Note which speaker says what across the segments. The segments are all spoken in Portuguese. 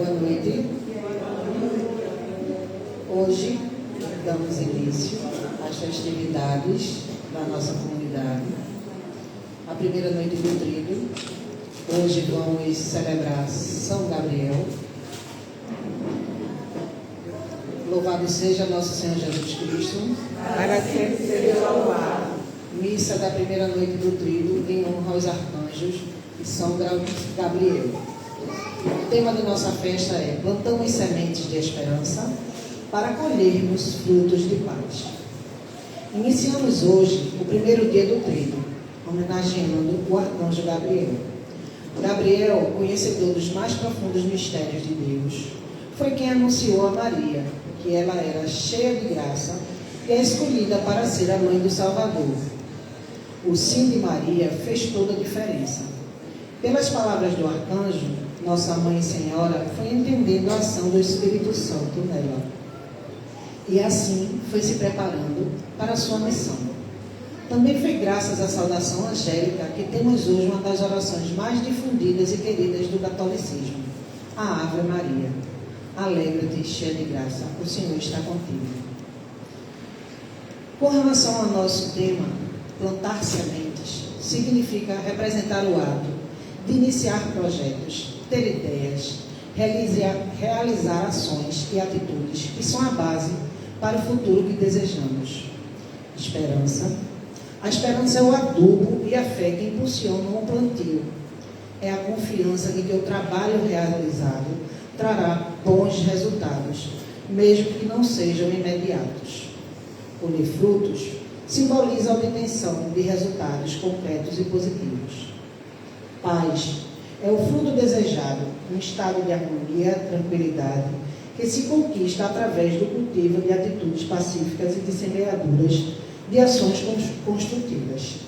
Speaker 1: Boa noite. Hoje damos início às festividades da nossa comunidade. A primeira noite do Tríduo. Hoje vamos celebrar São Gabriel. Louvado seja nosso Senhor Jesus Cristo.
Speaker 2: Para sempre seja louvado.
Speaker 1: Missa da primeira noite do Tríduo em honra aos arcanjos e São Gabriel. O tema de nossa festa é Plantamos sementes de esperança para colhermos frutos de paz. Iniciamos hoje o primeiro dia do Tríduo, homenageando o arcanjo Gabriel. Gabriel, conhecedor dos mais profundos mistérios de Deus, foi quem anunciou a Maria que ela era cheia de graça e escolhida para ser a mãe do Salvador. O sim de Maria fez toda a diferença. Pelas palavras do arcanjo, nossa Mãe e Senhora foi entendendo a ação do Espírito Santo nela. E assim foi se preparando para a sua missão. Também foi graças à saudação angélica que temos hoje uma das orações mais difundidas e queridas do catolicismo, a Ave Maria. Alegra-te, cheia de graça, o Senhor está contigo. Com relação ao nosso tema, plantar sementes significa representar o ato de iniciar projetos, ter ideias, realizar ações e atitudes que são a base para o futuro que desejamos. Esperança. A esperança é o adubo e a fé que impulsionam o plantio. É a confiança de que o trabalho realizado trará bons resultados, mesmo que não sejam imediatos. Colher frutos simboliza a obtenção de resultados concretos e positivos. Paz é o fruto desejado, um estado de harmonia, tranquilidade, que se conquista através do cultivo de atitudes pacíficas e de semeaduras de ações construtivas.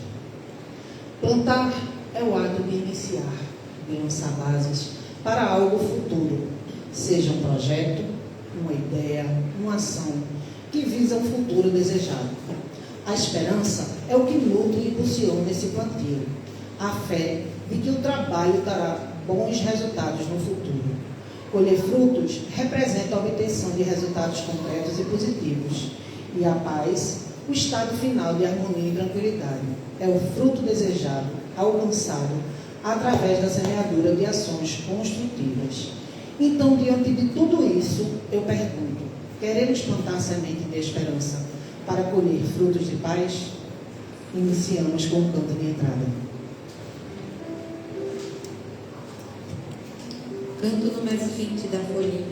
Speaker 1: Plantar é o ato de iniciar, de lançar bases para algo futuro, seja um projeto, uma ideia, uma ação que visa um futuro desejado. A esperança é o que nutre e impulsiona esse plantio. A fé de que o trabalho dará bons resultados no futuro. Colher frutos representa a obtenção de resultados concretos e positivos. E a paz, o estado final de harmonia e tranquilidade. É o fruto desejado, alcançado, através da semeadura de ações construtivas. Então, diante de tudo isso, eu pergunto, queremos plantar semente de esperança para colher frutos de paz? Iniciamos com o canto de entrada.
Speaker 2: Canto número 20 da folhinha.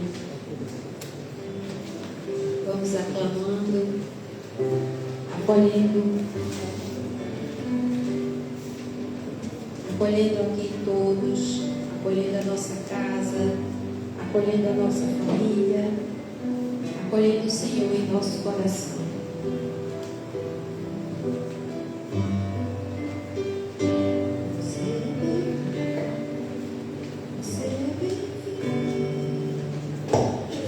Speaker 2: Vamos aclamando, acolhendo aqui todos, acolhendo a nossa casa, acolhendo a nossa família, acolhendo o Senhor em nosso coração.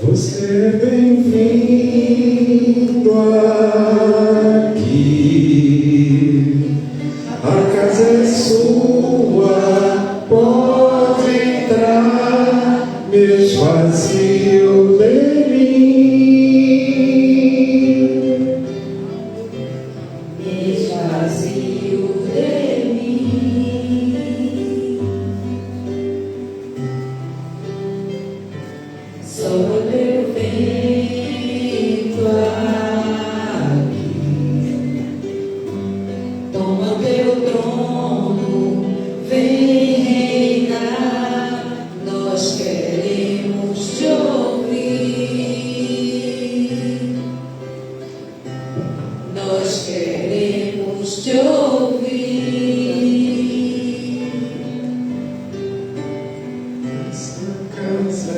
Speaker 3: Você é bem-vindo aqui, a casa é sua, pode entrar, mesmo vazio de mim,
Speaker 2: mesmo vazio de mim,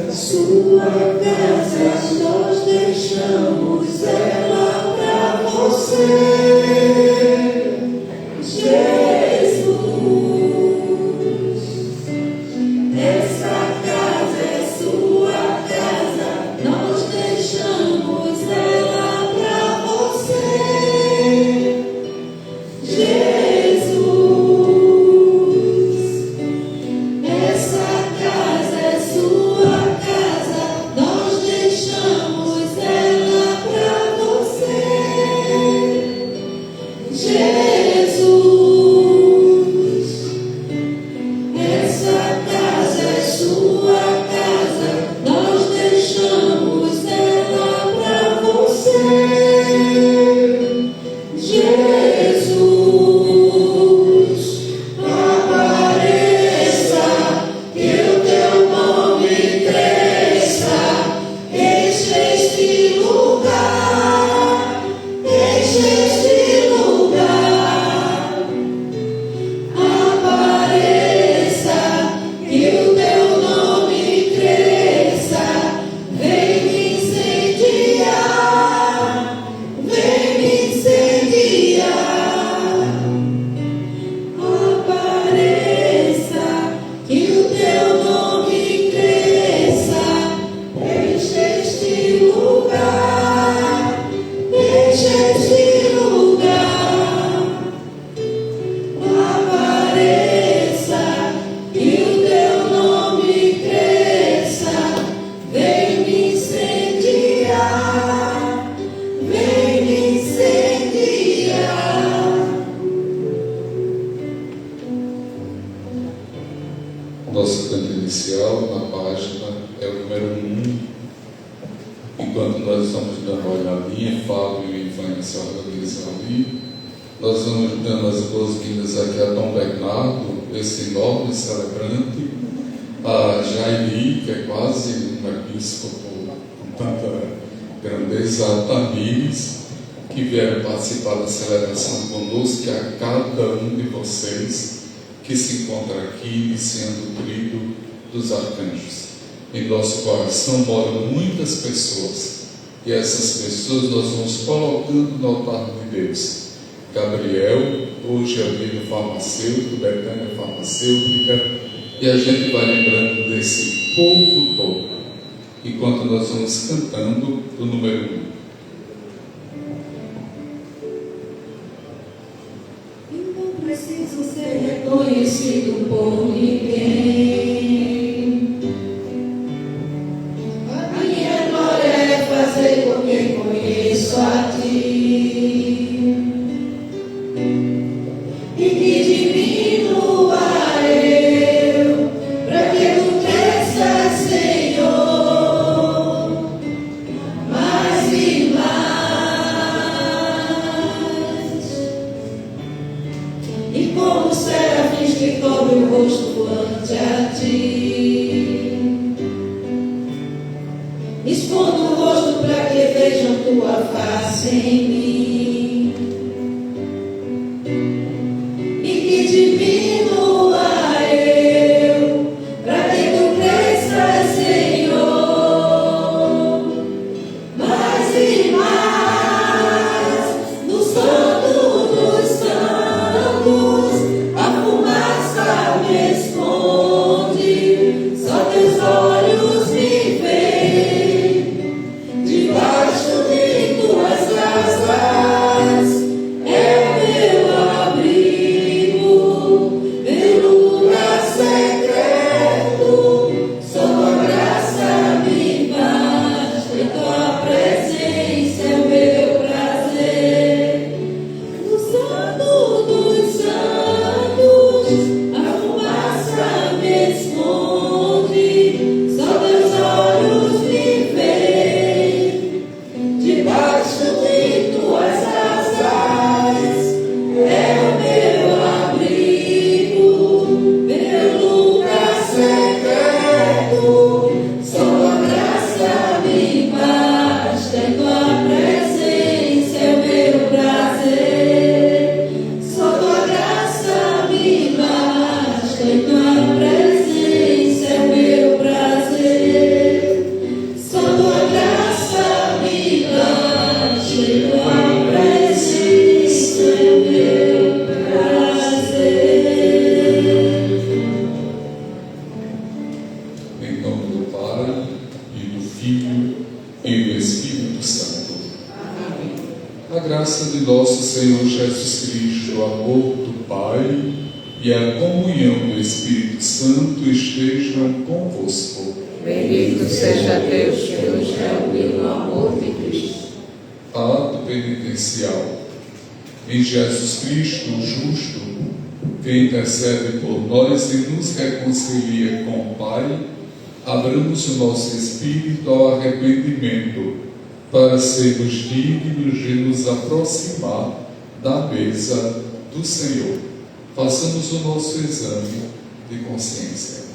Speaker 2: sou
Speaker 3: sua casa, nós deixamos ela pra você, Jesus. Essa casa é sua casa, nós deixamos ela pra você, Jesus. Essa casa é sua casa.
Speaker 4: Nosso canto inicial na página é o número 1. Enquanto nós estamos dando uma olhadinha, Fábio e Ivânia se organizam ali, nós vamos dando as boas-vindas aqui a Dom Bernardo, esse nobre celebrante, a Jairi, que é quase um episcopo com tanta grandeza, a Tamires, que vieram participar da celebração conosco, e a cada um de vocês que se encontra aqui, iniciando o tríduo dos arcanjos. Em nosso coração moram muitas pessoas, e essas pessoas nós vamos colocando no altar de Deus. Gabriel, hoje é o dia farmacêutico, Betânia farmacêutica, e a gente vai lembrando desse povo todo, enquanto nós vamos cantando o número 1.
Speaker 3: Preciso ser reconhecido por ninguém. A minha glória é fazer com quem conheço a ti, e que diminua eu, para que tu cresças, Senhor, mais e mais. E como serafins que cobrem o rosto ante a ti, expondo o rosto para que vejam tua face em mim, e que diminua eu, para que tu cresças, Senhor, mais e mais. No santo dos santos, a fumaça me esconde, só teus olhos me veem, debaixo de tuas asas é o meu abrigo, meu lugar secreto. Só tua graça me basta, e tua presença é o meu prazer. No santo dos santos, a fumaça me esconde, só teus olhos me veem, debaixo de tuas asas é o meu abrigo, meu lugar secreto. Só tua graça me basta, e tua presença é o meu prazer. Só tua graça me basta, e tua presença é o meu prazer. Só tua graça me basta, e tua presença é o meu prazer.
Speaker 4: Em nome do Pai, e do Filho, e do Espírito Santo. A graça de nosso Senhor Jesus Cristo, o amor do Pai e a comunhão do Espírito Santo estejam convosco.
Speaker 5: Bendito seja Deus que nos reuniu no amor de Cristo.
Speaker 4: Ato penitencial. Em Jesus Cristo, o justo, que intercede por nós e nos reconcilia com o Pai, abramos o nosso espírito ao arrependimento, para sermos dignos de nos aproximar da mesa do Senhor. Façamos o nosso exame de consciência.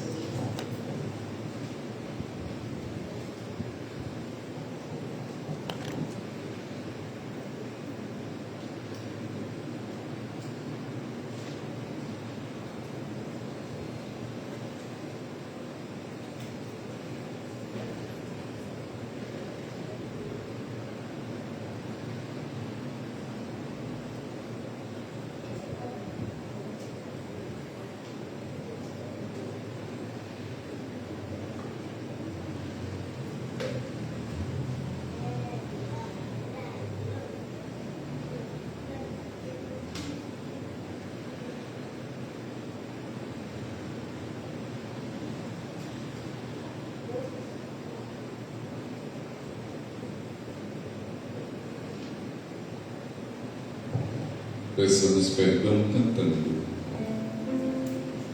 Speaker 4: Peçamos perdão cantando.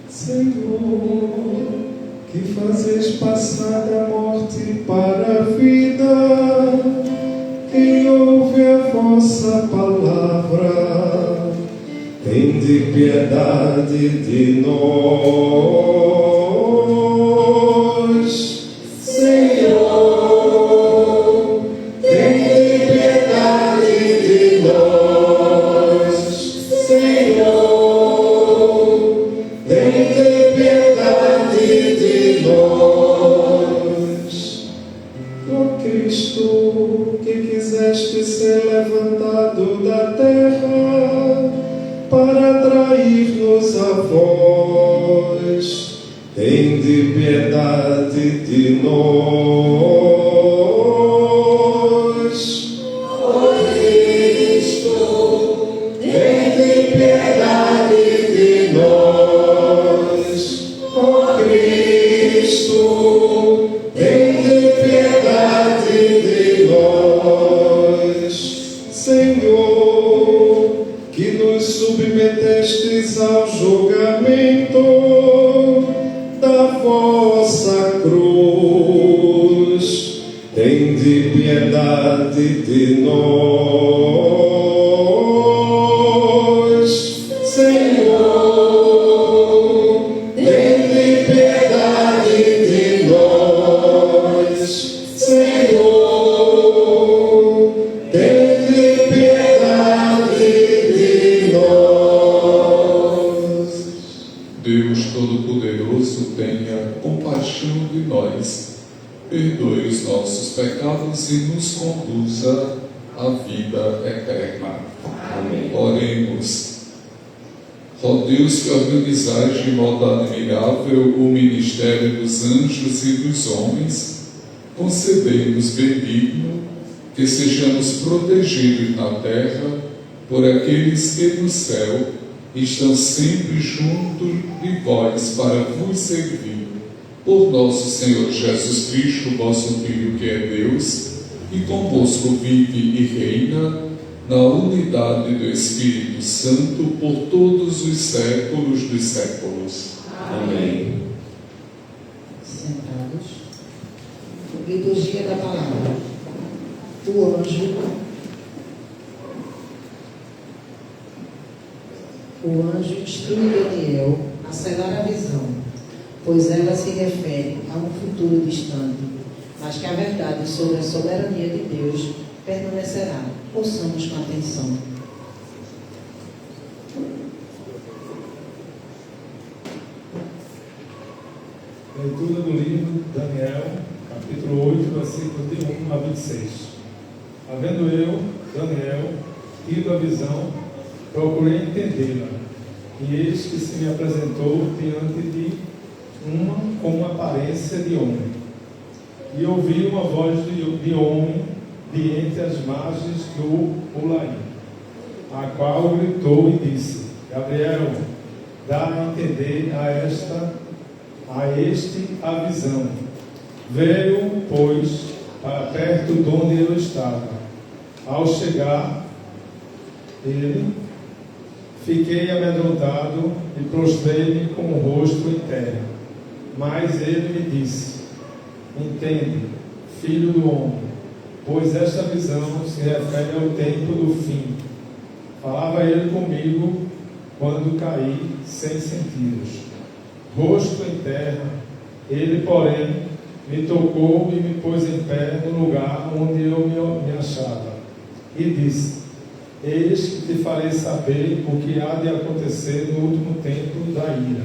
Speaker 4: Senhor,
Speaker 6: fazes passar da morte para a vida, quem ouve a vossa palavra, tende piedade de nós, Senhor, tende piedade de nós, Senhor, tende piedade de nós. Ó Cristo, que quiseste ser levantado da terra para atrair-nos a vós, tende piedade de nós. Ó Cristo, tende piedade de nós. Ó Cristo, tende piedade de nós. Senhor, que nos submetestes ao julgamento da vossa cruz, tende piedade de nós, Senhor, tende piedade de nós, Senhor, tende piedade de nós.
Speaker 4: Deus Todo-Poderoso, tenha compaixão de nós, perdoe os nossos pecados e nos conduza à vida eterna.
Speaker 5: Amém.
Speaker 4: Oremos. Ó Deus, que organizais de modo admirável o ministério dos anjos e dos homens, concedei-nos benigno que sejamos protegidos na terra por aqueles que no céu estão sempre junto de vós para vos servir. Por nosso Senhor Jesus Cristo, vosso Filho, que é Deus, e convosco vive e reina na unidade do Espírito Santo por todos os séculos dos séculos.
Speaker 5: Amém.
Speaker 1: Sentados. Liturgia da Palavra. O anjo instrui Daniel a selar a visão, pois ela se refere a um futuro distante, mas que a verdade sobre a soberania de Deus permanecerá. Ouçamos com atenção.
Speaker 6: Leitura do livro de Daniel, capítulo 8, versículos de 1 a 26. Havendo eu, Daniel, tido a visão, procurei entendê-la, e eis que se me apresentou diante de uma com uma aparência de homem. E ouvi uma voz de homem de entre as margens do Ulaim, a qual gritou e disse: Gabriel, dá a entender a este a visão. Veio, pois, para perto de onde eu estava. Ao chegar, fiquei amedrontado e prostrei-me com o rosto em terra. Mas ele me disse: Entende, filho do homem, pois esta visão se refere ao tempo do fim. Falava ele comigo quando caí sem sentidos, rosto em terra. Ele, porém, me tocou e me pôs em pé no lugar onde eu me achava, e disse: Eis que te farei saber o que há de acontecer no último tempo da ira,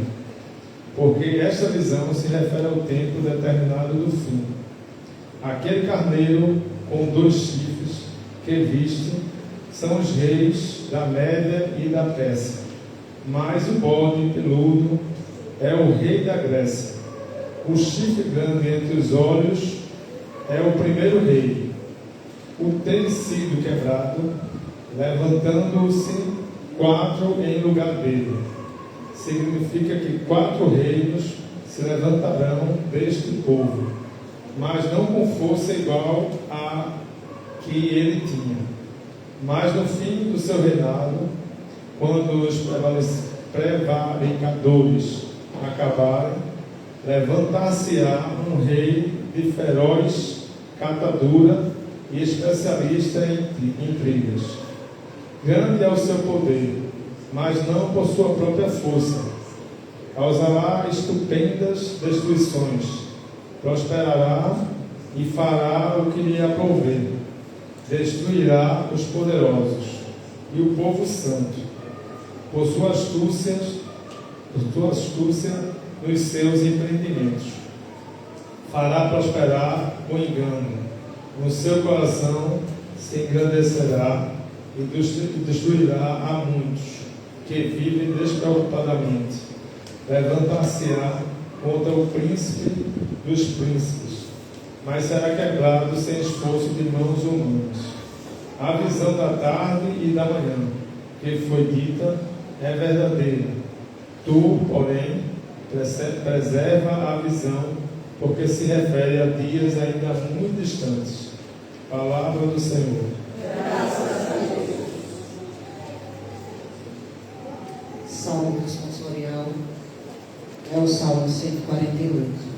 Speaker 6: porque esta visão se refere ao tempo determinado do fim. Aquele carneiro com 2 chifres que viste são os reis da Média e da Pérsia, mas o bode peludo é o rei da Grécia. O chifre grande entre os olhos é o primeiro rei. O ter sido quebrado, levantando-se 4 em lugar dele. Significa que 4 reinos se levantarão deste povo, mas não com força igual à que ele tinha. Mas no fim do seu reinado, quando os prevaricadores acabarem, Levantar-se-á um rei de feroz catadura e especialista em intrigas. Grande é o seu poder, mas não por sua própria força. Causará estupendas destruições, prosperará e fará o que lhe aprouver. Destruirá os poderosos e o povo santo, por sua astúcia nos seus empreendimentos. Fará prosperar o engano, no seu coração se engrandecerá e destruirá a muitos que vivem despreocupadamente. Levantar-se-á contra o príncipe dos príncipes, mas será quebrado sem esforço de mãos humanas. A visão da tarde e da manhã, que foi dita, é verdadeira. Tu, porém, preserva a visão, porque se refere a dias ainda muito distantes. Palavra do Senhor.
Speaker 3: Graças a Deus.
Speaker 1: Salmo responsorial é o Salmo 148.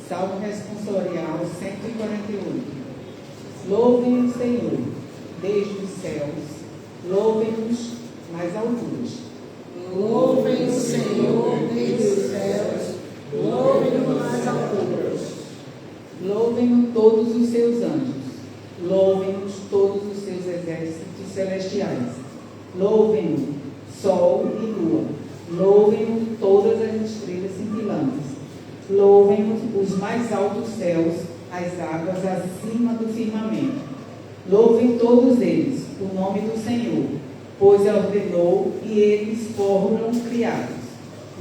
Speaker 7: Salmo responsorial 148. Louvem o Senhor desde os céus, louvem-nos nas alturas.
Speaker 3: Louvem o Senhor desde os céus, louvem-no nas alturas.
Speaker 7: Louvem-no todos os seus anjos, louvem-nos todos os seus exércitos celestiais. Louvem-no sol e lua, louvem-no todas as estrelas cintilantes. Louvem-nos os mais altos céus, as águas acima do firmamento. Louvem todos eles o nome do Senhor, pois ordenou e eles foram criados.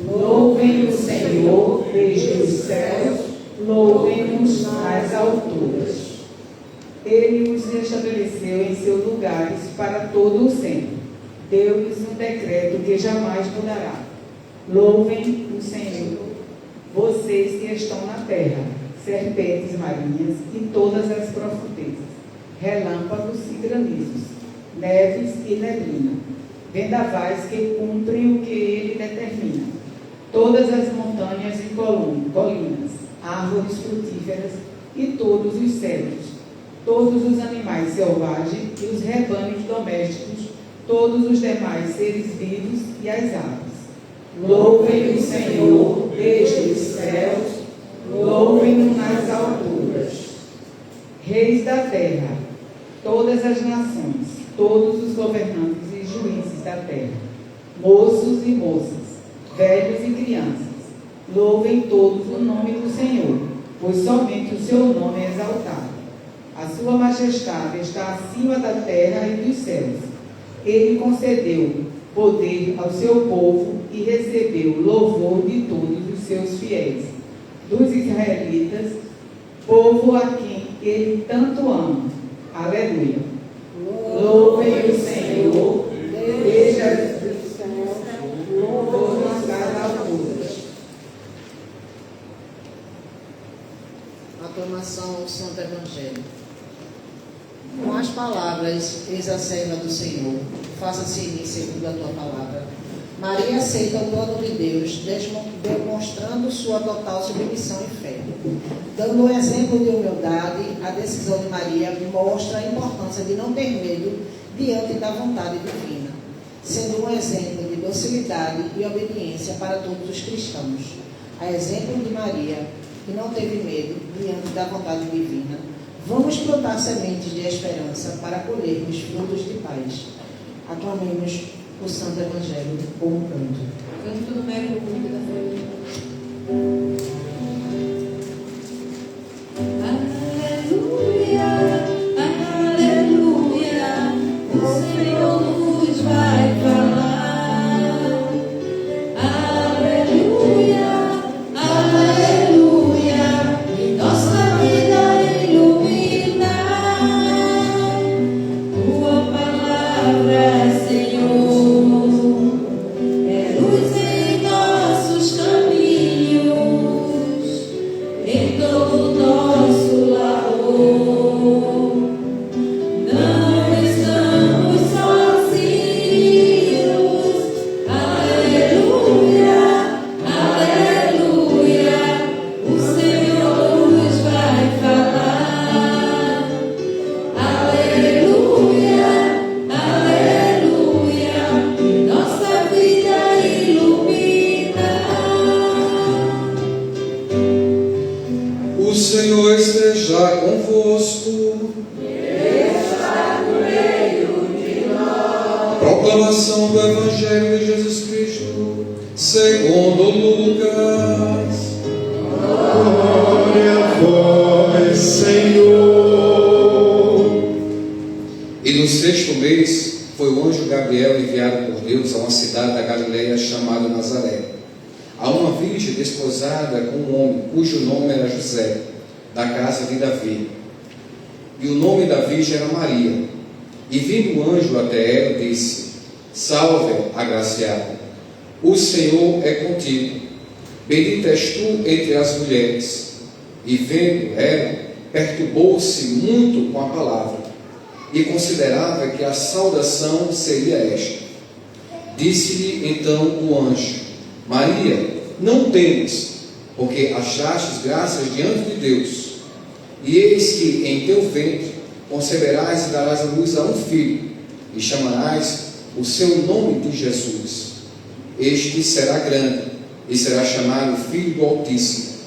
Speaker 7: Louvem o Senhor desde os céus, louvem-nos nas alturas. Ele os estabeleceu em seus lugares para todo o sempre. Deu-lhes um decreto que jamais mudará. Louvem o Senhor, vocês que estão na terra, serpentes marinhas e todas as profundezas, relâmpagos e granizos, neves e neblina, vendavais que cumprem o que ele determina, todas as montanhas e colinas, árvores frutíferas e todos os cedros, todos os animais selvagens e os rebanhos domésticos, todos os demais seres vivos e as aves. Louvem o Senhor desde os céus, louvem-no nas alturas. Reis da terra, todas as nações, todos os governantes e juízes da terra, moços e moças, velhos e crianças, louvem todos o nome do Senhor, pois somente o seu nome é exaltado. A sua majestade está acima da terra e dos céus. Ele concedeu poder ao seu povo e recebeu louvor de todos os seus fiéis, dos israelitas, povo a quem ele tanto ama. Aleluia. Louvem o Senhor desde os céus, louvem nas alturas.
Speaker 1: Aclamação ao Santo Evangelho. Com as palavras, eis a serva do Senhor, faça-se em mim segundo a tua palavra. Maria aceita o plano de Deus, demonstrando sua total submissão e fé. Dando um exemplo de humildade, a decisão de Maria mostra a importância de não ter medo diante da vontade divina, sendo um exemplo de docilidade e obediência para todos os cristãos. A exemplo de Maria, que não teve medo diante da vontade divina, vamos plantar sementes de esperança para colhermos frutos de paz. Aclamemos o Santo Evangelho com um canto.
Speaker 2: Canto número 1 da folha. Aleluia, aleluia, o Senhor nos vai falar. Aleluia, aleluia, e nossa vida iluminar. Tua palavra, Senhor.
Speaker 8: Proclamação do Evangelho de Jesus Cristo, segundo Lucas.
Speaker 6: Glória a vós, Senhor.
Speaker 8: E no 6º mês foi o anjo Gabriel enviado por Deus a uma cidade da Galileia chamada Nazaré, a uma virgem desposada com um homem cujo nome era José, da casa de Davi. E o nome da virgem era Maria. E vindo o anjo até ela, disse: Salve, agraciada, o Senhor é contigo. Bendita és tu entre as mulheres. E vendo ela, perturbou-se muito com a palavra, e considerava que a saudação seria esta. Disse-lhe então o anjo: Maria, não temas, porque achastes graças diante de Deus. E eis que em teu ventre conceberás e darás à luz a um filho, e chamarás o seu nome de Jesus. Este será grande, e será chamado Filho do Altíssimo.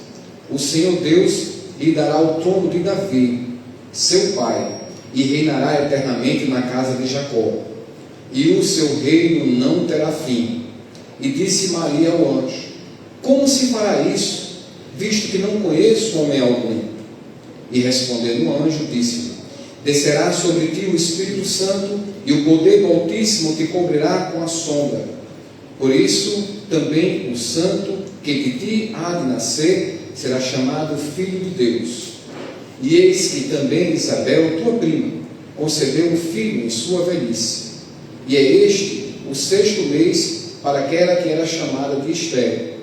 Speaker 8: O Senhor Deus lhe dará o trono de Davi, seu pai, e reinará eternamente na casa de Jacó, e o seu reino não terá fim. E disse Maria ao anjo: Como se fará isso, visto que não conheço homem algum? E respondendo o anjo, disse-lhe: Descerá sobre ti o Espírito Santo, e o poder do Altíssimo te cobrirá com a sombra. Por isso, também o santo que de ti há de nascer será chamado Filho de Deus. E eis que também Isabel, tua prima, concebeu um filho em sua velhice. E é este o 6º mês para aquela que era chamada de estéril,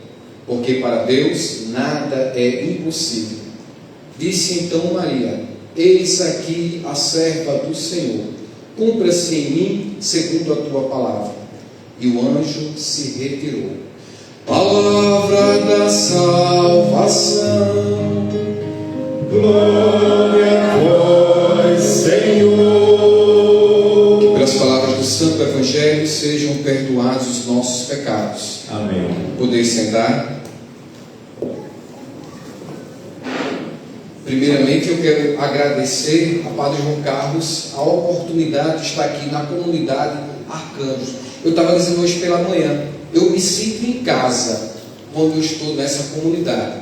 Speaker 8: porque para Deus nada é impossível. Disse então Maria: Eis aqui a serva do Senhor, cumpra-se em mim segundo a tua palavra. E o anjo se retirou. Palavra da salvação.
Speaker 6: Glória a vós, Senhor.
Speaker 8: Que pelas palavras do Santo Evangelho sejam perdoados os nossos pecados.
Speaker 6: Amém.
Speaker 8: Poder sentar. Primeiramente, eu quero agradecer a Padre João Carlos a oportunidade de estar aqui na comunidade Arcanjos. Eu estava dizendo hoje pela manhã, eu me sinto em casa quando eu estou nessa comunidade.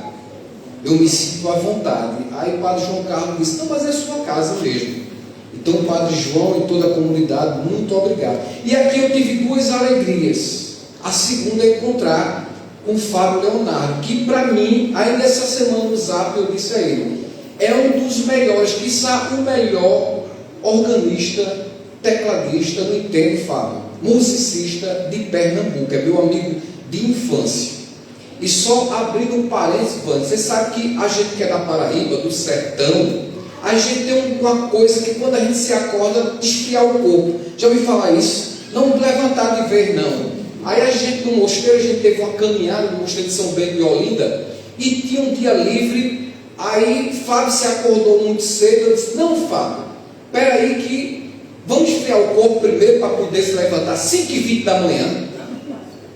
Speaker 8: Eu me sinto à vontade. Aí o Padre João Carlos disse: Não, mas é sua casa mesmo. Então, o Padre João e toda a comunidade, muito obrigado. E aqui eu tive duas alegrias. A segunda é encontrar com o Fábio Leonardo, que para mim, ainda essa semana no Zap eu disse a ele, é um dos melhores, quiçá o melhor organista, tecladista, não entendo, Fábio, musicista de Pernambuco, é meu amigo de infância. E só abrindo um parênteses, você sabe que a gente que é da Paraíba, do sertão, a gente tem uma coisa que quando a gente se acorda, esfriar o corpo. Já ouviu falar isso? Não levantar de vez, não. Aí a gente no mosteiro, a gente teve uma caminhada no mosteiro de São Bento de Olinda, e tinha um dia livre. Aí Fábio se acordou muito cedo. Eu disse: Não, Fábio, peraí que vamos esfriar o corpo primeiro para poder se levantar 5h20 da manhã.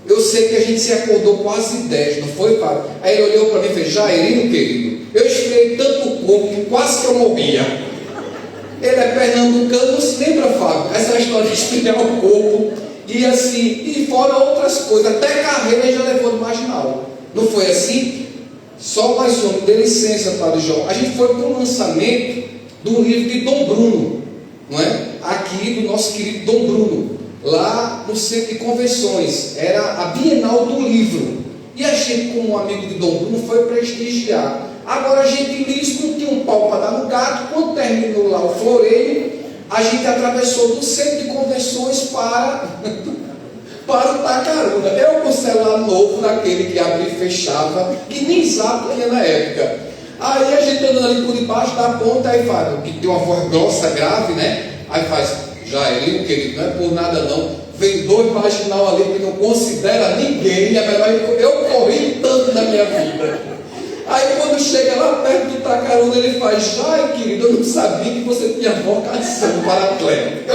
Speaker 8: Eu sei que a gente se acordou quase 10, não foi, Fábio? Aí ele olhou para mim e fez: Jairino, querido, eu esfriei tanto o corpo que quase que eu morria. Ele é pernambucano, não se lembra, Fábio? Essa história de esfriar o corpo. E assim, e fora outras coisas, até carreira já levou no marginal. Não foi assim? Só mais um, dê licença, Padre João. A gente foi para o lançamento do livro de Dom Bruno, não é? Aqui do nosso querido Dom Bruno, lá no centro de convenções. Era a Bienal do Livro. E a gente, como amigo de Dom Bruno, foi prestigiar. Agora a gente nisso não tinha um pau para dar no gato. Quando terminou lá o floreio, a gente atravessou do centro de convenções para o Tacaruna. Eu com o celular novo, daquele que abria e fechava, que nem Zap tinha na época. Aí a gente andando ali por debaixo da ponta, aí faz, que tem uma voz grossa, grave, né? Aí faz: Jairino, querido, não é por nada não. Vem 2 marginal ali que não considera ninguém, é melhor eu corri tanto na minha vida. Aí quando chega lá perto do Tacaruna, ele faz: Jai, querido, eu não sabia que você tinha vocação para atleta.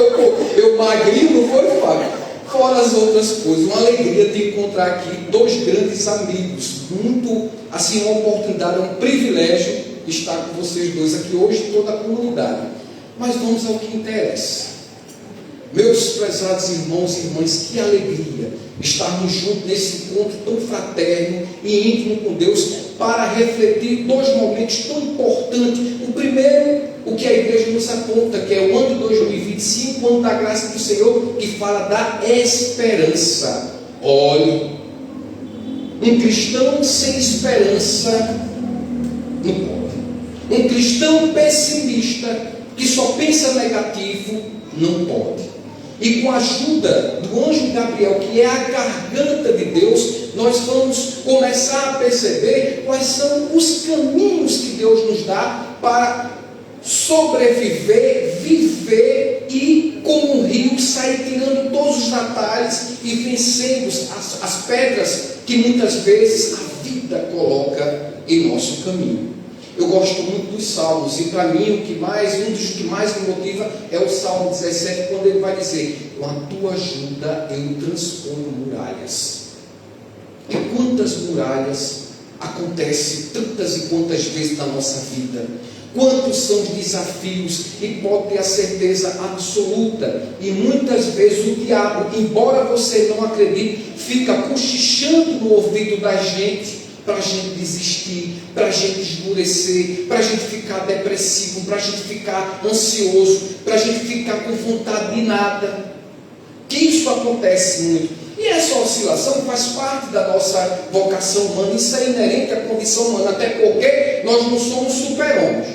Speaker 8: Eu magrinho, não foi, Fábio? Fora as outras coisas, uma alegria de encontrar aqui 2 grandes amigos. Muito, assim, uma oportunidade, um privilégio estar com vocês dois aqui hoje, toda a comunidade. Mas vamos ao que interessa. Meus prezados irmãos e irmãs, que alegria estarmos juntos nesse encontro tão fraterno e íntimo com Deus para refletir dois momentos tão importantes. O primeiro, o que a igreja nos aponta, que é o ano de 2025, o ano da graça do Senhor, que fala da esperança. Olhe, um cristão sem esperança não pode. Um cristão pessimista que só pensa negativo não pode. E com a ajuda do anjo Gabriel, que é a garganta de Deus, nós vamos começar a perceber quais são os caminhos que Deus nos dá para sobreviver, viver e, como um rio, sair tirando todos os atalhos e vencendo as pedras que muitas vezes a vida coloca em nosso caminho. Eu gosto muito dos salmos, e para mim um dos que mais me motiva é o Salmo 17, quando ele vai dizer: com a tua ajuda eu transponho muralhas. E quantas muralhas acontecem tantas e quantas vezes na nossa vida? Quantos são os desafios? E pode ter a certeza absoluta, e muitas vezes o diabo, embora você não acredite, fica cochichando no ouvido da gente, para a gente desistir, para a gente esmorecer, para a gente ficar depressivo, para a gente ficar ansioso, para a gente ficar com vontade de nada. Que isso acontece muito. E essa oscilação faz parte da nossa vocação humana, isso é inerente à condição humana, até porque nós não somos super-homens.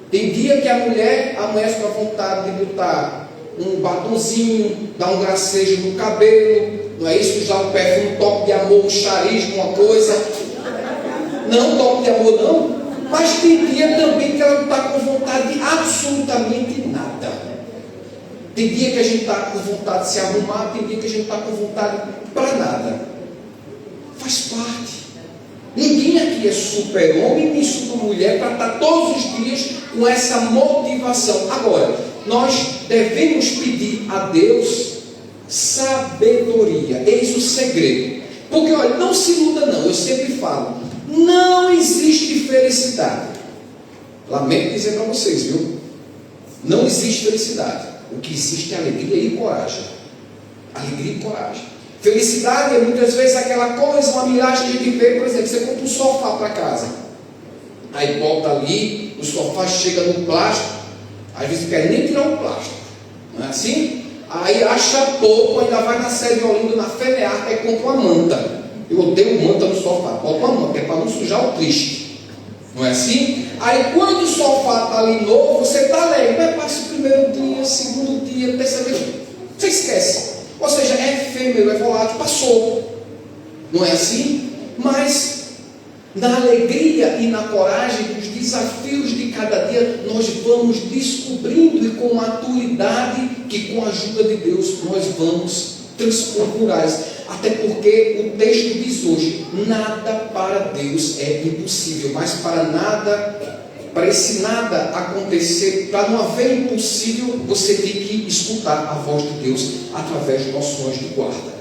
Speaker 8: Tem dia que a mulher fica à vontade de botar um batonzinho, dar um gracejo no cabelo, não é isso? Usar um perfume, um toque de amor, um charisma, uma coisa. Não toque de amor não, mas tem dia também que ela não está com vontade de absolutamente nada. Tem dia que a gente está com vontade de se arrumar, tem dia que a gente está com vontade para nada. Faz parte. Ninguém aqui é super-homem nem super-mulher para estar todos os dias com essa motivação. Agora, nós devemos pedir a Deus sabedoria. Eis o segredo. Porque, olha, não se iluda não, eu sempre falo, não existe felicidade. Lamento dizer para vocês, viu? Não existe felicidade. O que existe é alegria e coragem. Alegria e coragem. Felicidade é muitas vezes aquela coisa, uma miragem que a gente vê, por exemplo, você compra um sofá para casa. Aí bota ali, o sofá chega no plástico, às vezes não quer nem tirar o plástico. Não é assim? Aí acha pouco, ainda vai na Série Olinda, na FENEAR, aí compra uma manta. Eu odeio manta no sofá, bota uma manta, é para não sujar o triste. Não é assim? Aí quando o sofá está ali novo, você está alegre, mas passa o primeiro dia, segundo dia, terceiro dia, você esquece. Ou seja, é efêmero, é volátil, passou. Não é assim? Mas na alegria e na coragem dos desafios de cada dia, nós vamos descobrindo, e com maturidade, que com a ajuda de Deus nós vamos transpor murais. Até porque o texto diz hoje: nada para Deus é impossível. Mas para esse nada acontecer, para não haver impossível, você tem que escutar a voz de Deus através do nosso anjo de guarda.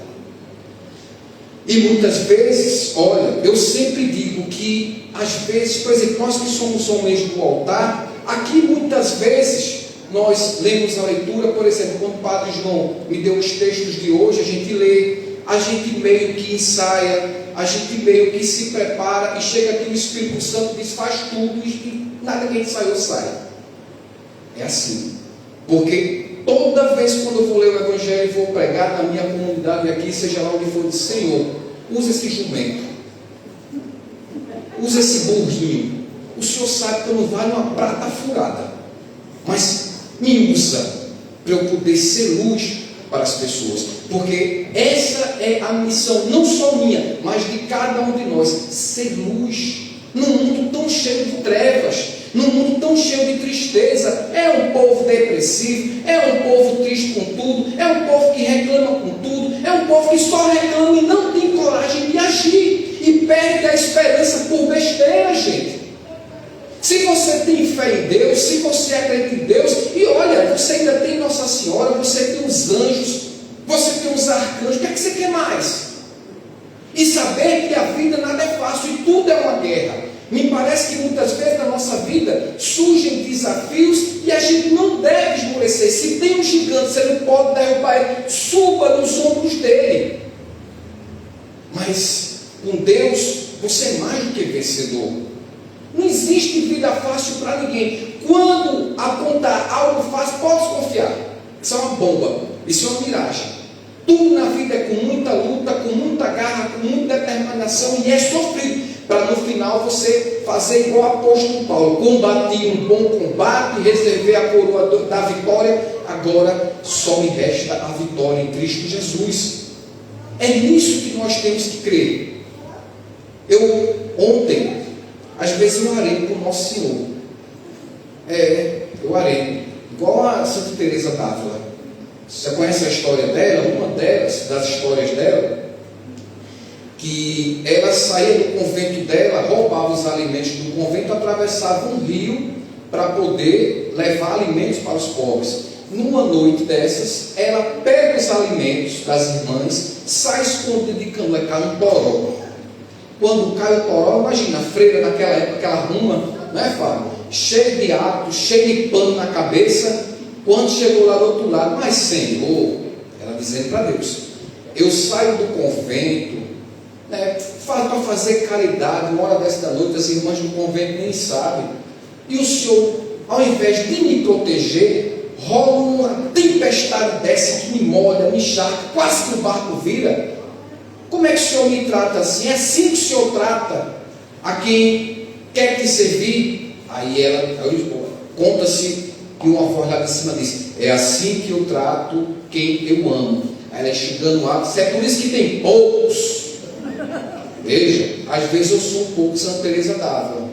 Speaker 8: E muitas vezes, olha, eu sempre digo que, às vezes, por exemplo, nós que somos homens do altar, aqui muitas vezes nós lemos a leitura, por exemplo, quando o Padre João me deu os textos de hoje, a gente lê, a gente meio que ensaia, a gente meio que se prepara, e chega aqui o Espírito Santo diz: faz tudo, e nada que a gente ensaiou sai. É assim. Porque toda vez quando eu vou ler o Evangelho e vou pregar na minha comunidade aqui, seja lá onde for, Senhor, usa esse jumento, usa esse burrinho. O Senhor sabe que eu não vale uma prata furada, mas me usa para eu poder ser luz para as pessoas, porque essa é a missão, não só minha, mas de cada um de nós, ser luz num mundo tão cheio de trevas, num mundo tão cheio de tristeza. É um povo depressivo, é um povo triste com tudo, é um povo que reclama com tudo, é um povo que só reclama e não tem coragem de agir, e perde a esperança por besteira, gente. Se você tem fé em Deus, se você acredita em Deus, e olha, você ainda tem Nossa Senhora, você tem os anjos, você tem os arcanjos, o que é que você quer mais? E saber que a vida nada é fácil, e tudo é uma guerra. Me parece que muitas vezes na nossa vida surgem desafios e a gente não deve esmorecer. Se tem um gigante, você não pode derrubar ele, suba nos ombros dele. Mas com Deus, você é mais do que vencedor. Não existe vida fácil para ninguém. Quando apontar algo fácil, pode confiar. Isso é uma bomba, isso é uma miragem. Tudo na vida é com muita luta, com muita garra, com muita determinação e é sofrido. Para no final você fazer igual o apóstolo Paulo: combati um bom combate, reservei a coroa da vitória, agora só me resta a vitória em Cristo Jesus. É nisso que nós temos que crer. Ontem, às vezes eu arei com o Nosso Senhor. Eu arei, igual a Santa Teresa d'Ávila. Você conhece a história dela? Uma delas, das histórias dela, que ela saía do convento dela, roubava os alimentos do convento, atravessava um rio para poder levar alimentos para os pobres. Numa noite dessas, ela pega os alimentos das irmãs, sai escondida de cano, cai um toró. Quando cai o toró, imagina, a freira naquela época, aquela ruma, não é, Fábio? Cheia de hábito, cheia de pano na cabeça. Quando chegou lá do outro lado: mas Senhor, ela dizendo para Deus, eu saio do convento, para fazer caridade, uma hora dessa da noite, as irmãs do convento nem sabem, e o Senhor, ao invés de me proteger, rola uma tempestade dessa que me molha, me encharca, quase que o barco vira. Como é que o Senhor me trata assim? É assim que o Senhor trata a quem quer te servir? Aí conta-se que uma voz lá de cima diz: é assim que eu trato quem eu amo. Aí ela enxugando o ar, é por isso que tem poucos. Veja, às vezes eu sou um pouco Santa Teresa d'Ávila,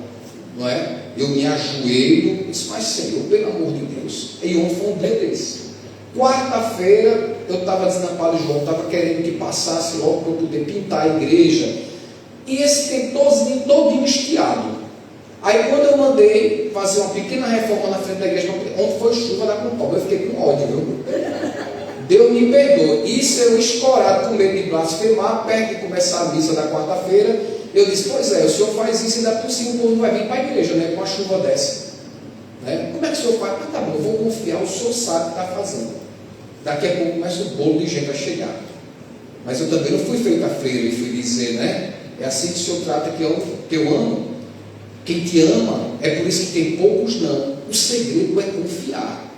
Speaker 8: não é? Eu me ajoelho e disse: mas Senhor, pelo amor de Deus. E ontem foi um dia desse. Quarta-feira eu estava dizendo a Padre João, estava querendo que passasse logo para eu poder pintar a igreja, e esse tempo todinho estiado. Aí quando eu mandei fazer uma pequena reforma na frente da igreja, onde foi chuva da Compalma, eu fiquei com ódio, viu? Deus me perdoe. Isso eu escorado com medo de blasfemar, perto de começar a missa da quarta-feira. Eu disse: pois é, o senhor faz isso ainda por cima, o povo não vai vir para a igreja, né, com uma chuva dessa. Como é que o senhor faz? Tá bom, eu vou confiar, o senhor sabe o que está fazendo. Daqui a pouco começa o bolo de gente a chegar. Mas eu também não fui feito a freira e fui dizer, é assim que o senhor trata que eu amo. Quem te ama, é por isso que tem poucos não. O segredo é confiar.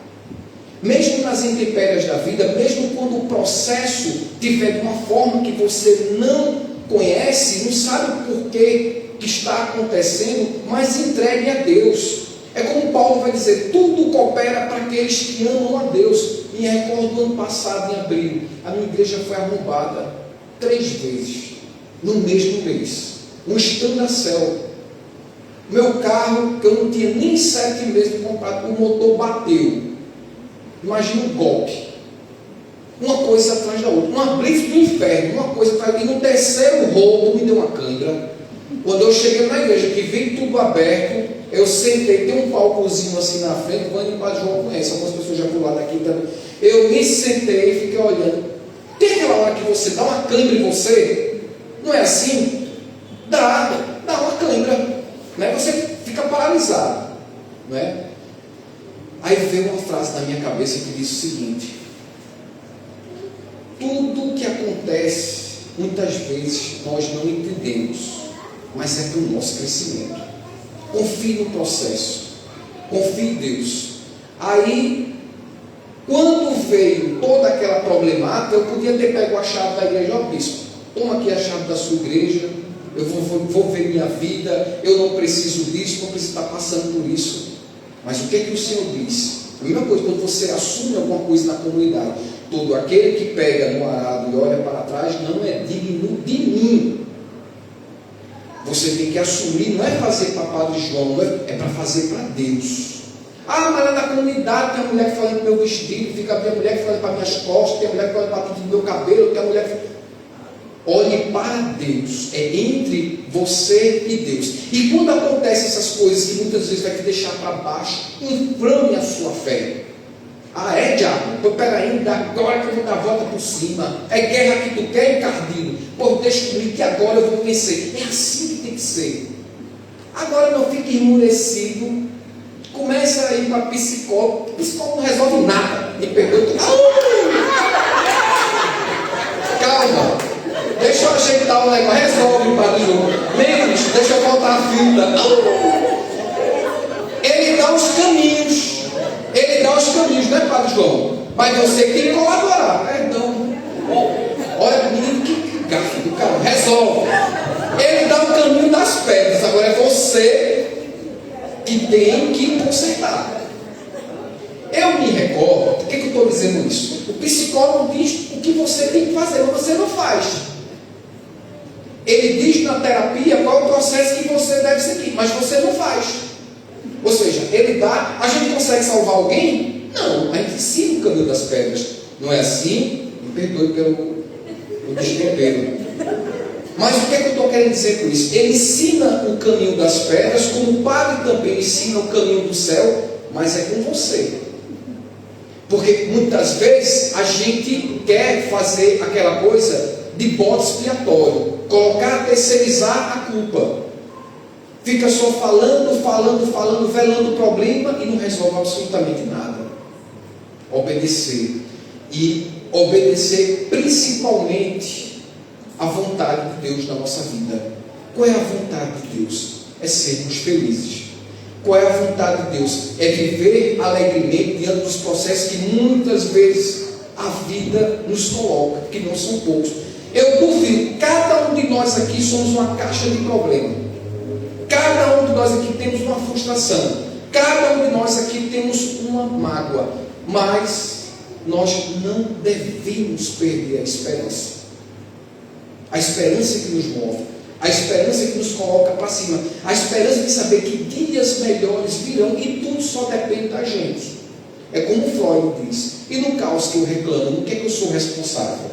Speaker 8: Mesmo nas intempéries da vida, mesmo quando o processo tiver de uma forma que você não conhece, não sabe o porquê que está acontecendo, mas entregue a Deus. É como Paulo vai dizer: tudo coopera para aqueles que amam a Deus. Me recordo do ano passado, em abril, a minha igreja foi arrombada 3 vezes, no mesmo mês. Um estandacel. Meu carro, que eu não tinha nem 7 meses de comprado, o motor bateu. Imagina um golpe. Uma coisa atrás da outra. Uma blitz do inferno, uma coisa atrás da outra. E no terceiro roubo me deu uma cãibra. Quando eu cheguei na igreja, que vi tudo aberto, eu sentei, tem um palcozinho assim na frente, o Padre João conhece, algumas pessoas já pularam daqui também. Eu me sentei e fiquei olhando. Tem aquela hora que você dá uma cãibra em você? Não é assim? Dá uma cãibra. Você fica paralisado. Aí veio uma frase na minha cabeça que diz o seguinte: tudo que acontece, muitas vezes nós não entendemos, mas é para o nosso crescimento. Confie no processo, confie em Deus. Aí, quando veio toda aquela problemática, eu podia ter pego a chave da igreja: ó, bispo, toma aqui a chave da sua igreja, eu vou ver minha vida, eu não preciso disso, não preciso estar passando por isso. Mas o que é que o Senhor diz? A mesma coisa, quando você assume alguma coisa na comunidade: todo aquele que pega no arado e olha para trás não é digno de mim. Você tem que assumir, não é fazer para Padre João, é para fazer para Deus. Ah, mas lá na comunidade tem a mulher que fala do meu vestido, tem a mulher que fala para minhas costas, tem a mulher que fala para o meu cabelo, tem a mulher que... Olhe para Deus, é entre você e Deus. E quando acontecem essas coisas que muitas vezes vai te deixar para baixo, inflame a sua fé. Ah, é, diabo? Pois peraí, agora que eu vou dar a volta por cima. É guerra que tu quer, encardinho? Pois deixa comigo que agora eu vou vencer. É assim que tem que ser. Agora não fique endurecido. Começa a ir para psicólogo. O psicólogo não resolve nada. Me perdoe. Calma. Deixa eu ajeitar o negócio. Resolve, Padre João. Menos, deixa eu voltar a fita. Ele dá os caminhos. Ele dá os caminhos, não é, Padre João? Mas você tem que colaborar. Perdão. Olha, menino, que gafe do cara. Resolve. Ele dá o caminho das pedras. Agora é você que tem que consertar. Eu me recordo. Por que eu estou dizendo isso? O psicólogo diz o que você tem que fazer, mas você não faz. Ele diz na terapia qual é o processo que você deve seguir, mas você não faz. Ou seja, ele dá. A gente consegue salvar alguém? Não, a gente ensina o caminho das pedras. Não é assim? Me perdoe pelo destempero. Mas o que é que eu estou querendo dizer com isso? Ele ensina o caminho das pedras, como o Padre também ensina o caminho do céu, mas é com você. Porque muitas vezes a gente quer fazer aquela coisa de bode expiatório, colocar, terceirizar a culpa. Fica só falando, velando o problema e não resolve absolutamente nada. Obedecer. E obedecer principalmente a vontade de Deus na nossa vida. Qual é a vontade de Deus? É sermos felizes. Qual é a vontade de Deus? É viver alegremente diante dos processos que muitas vezes a vida nos coloca, que não são poucos. Eu duvido, cada um de nós aqui somos uma caixa de problema. Cada um de nós aqui temos uma frustração. Cada um de nós aqui temos uma mágoa. Mas nós não devemos perder a esperança. A esperança que nos move, a esperança que nos coloca para cima, a esperança de saber que dias melhores virão e tudo só depende da gente. É como Freud diz: e no caos que eu reclamo, no que é que eu sou responsável?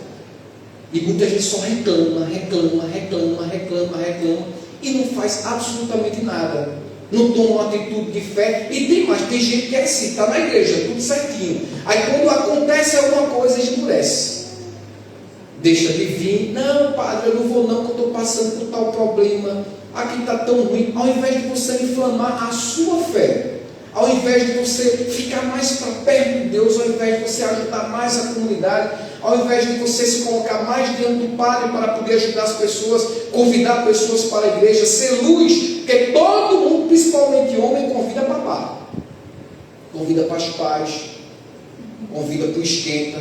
Speaker 8: E muita gente só reclama e não faz absolutamente nada. Não toma uma atitude de fé. E tem mais, tem gente que é assim, está na igreja, tudo certinho. Aí quando acontece alguma coisa, esmurece. Deixa de vir. Não, padre, eu não vou não, que eu estou passando por tal problema. Aqui está tão ruim. Ao invés de você inflamar a sua fé, ao invés de você ficar mais para perto de Deus, ao invés de você ajudar mais a comunidade, ao invés de você se colocar mais diante do Padre para poder ajudar as pessoas, convidar pessoas para a igreja, ser luz, porque todo mundo, principalmente homem, convida para bar, convida para as paz, convida para o esquenta,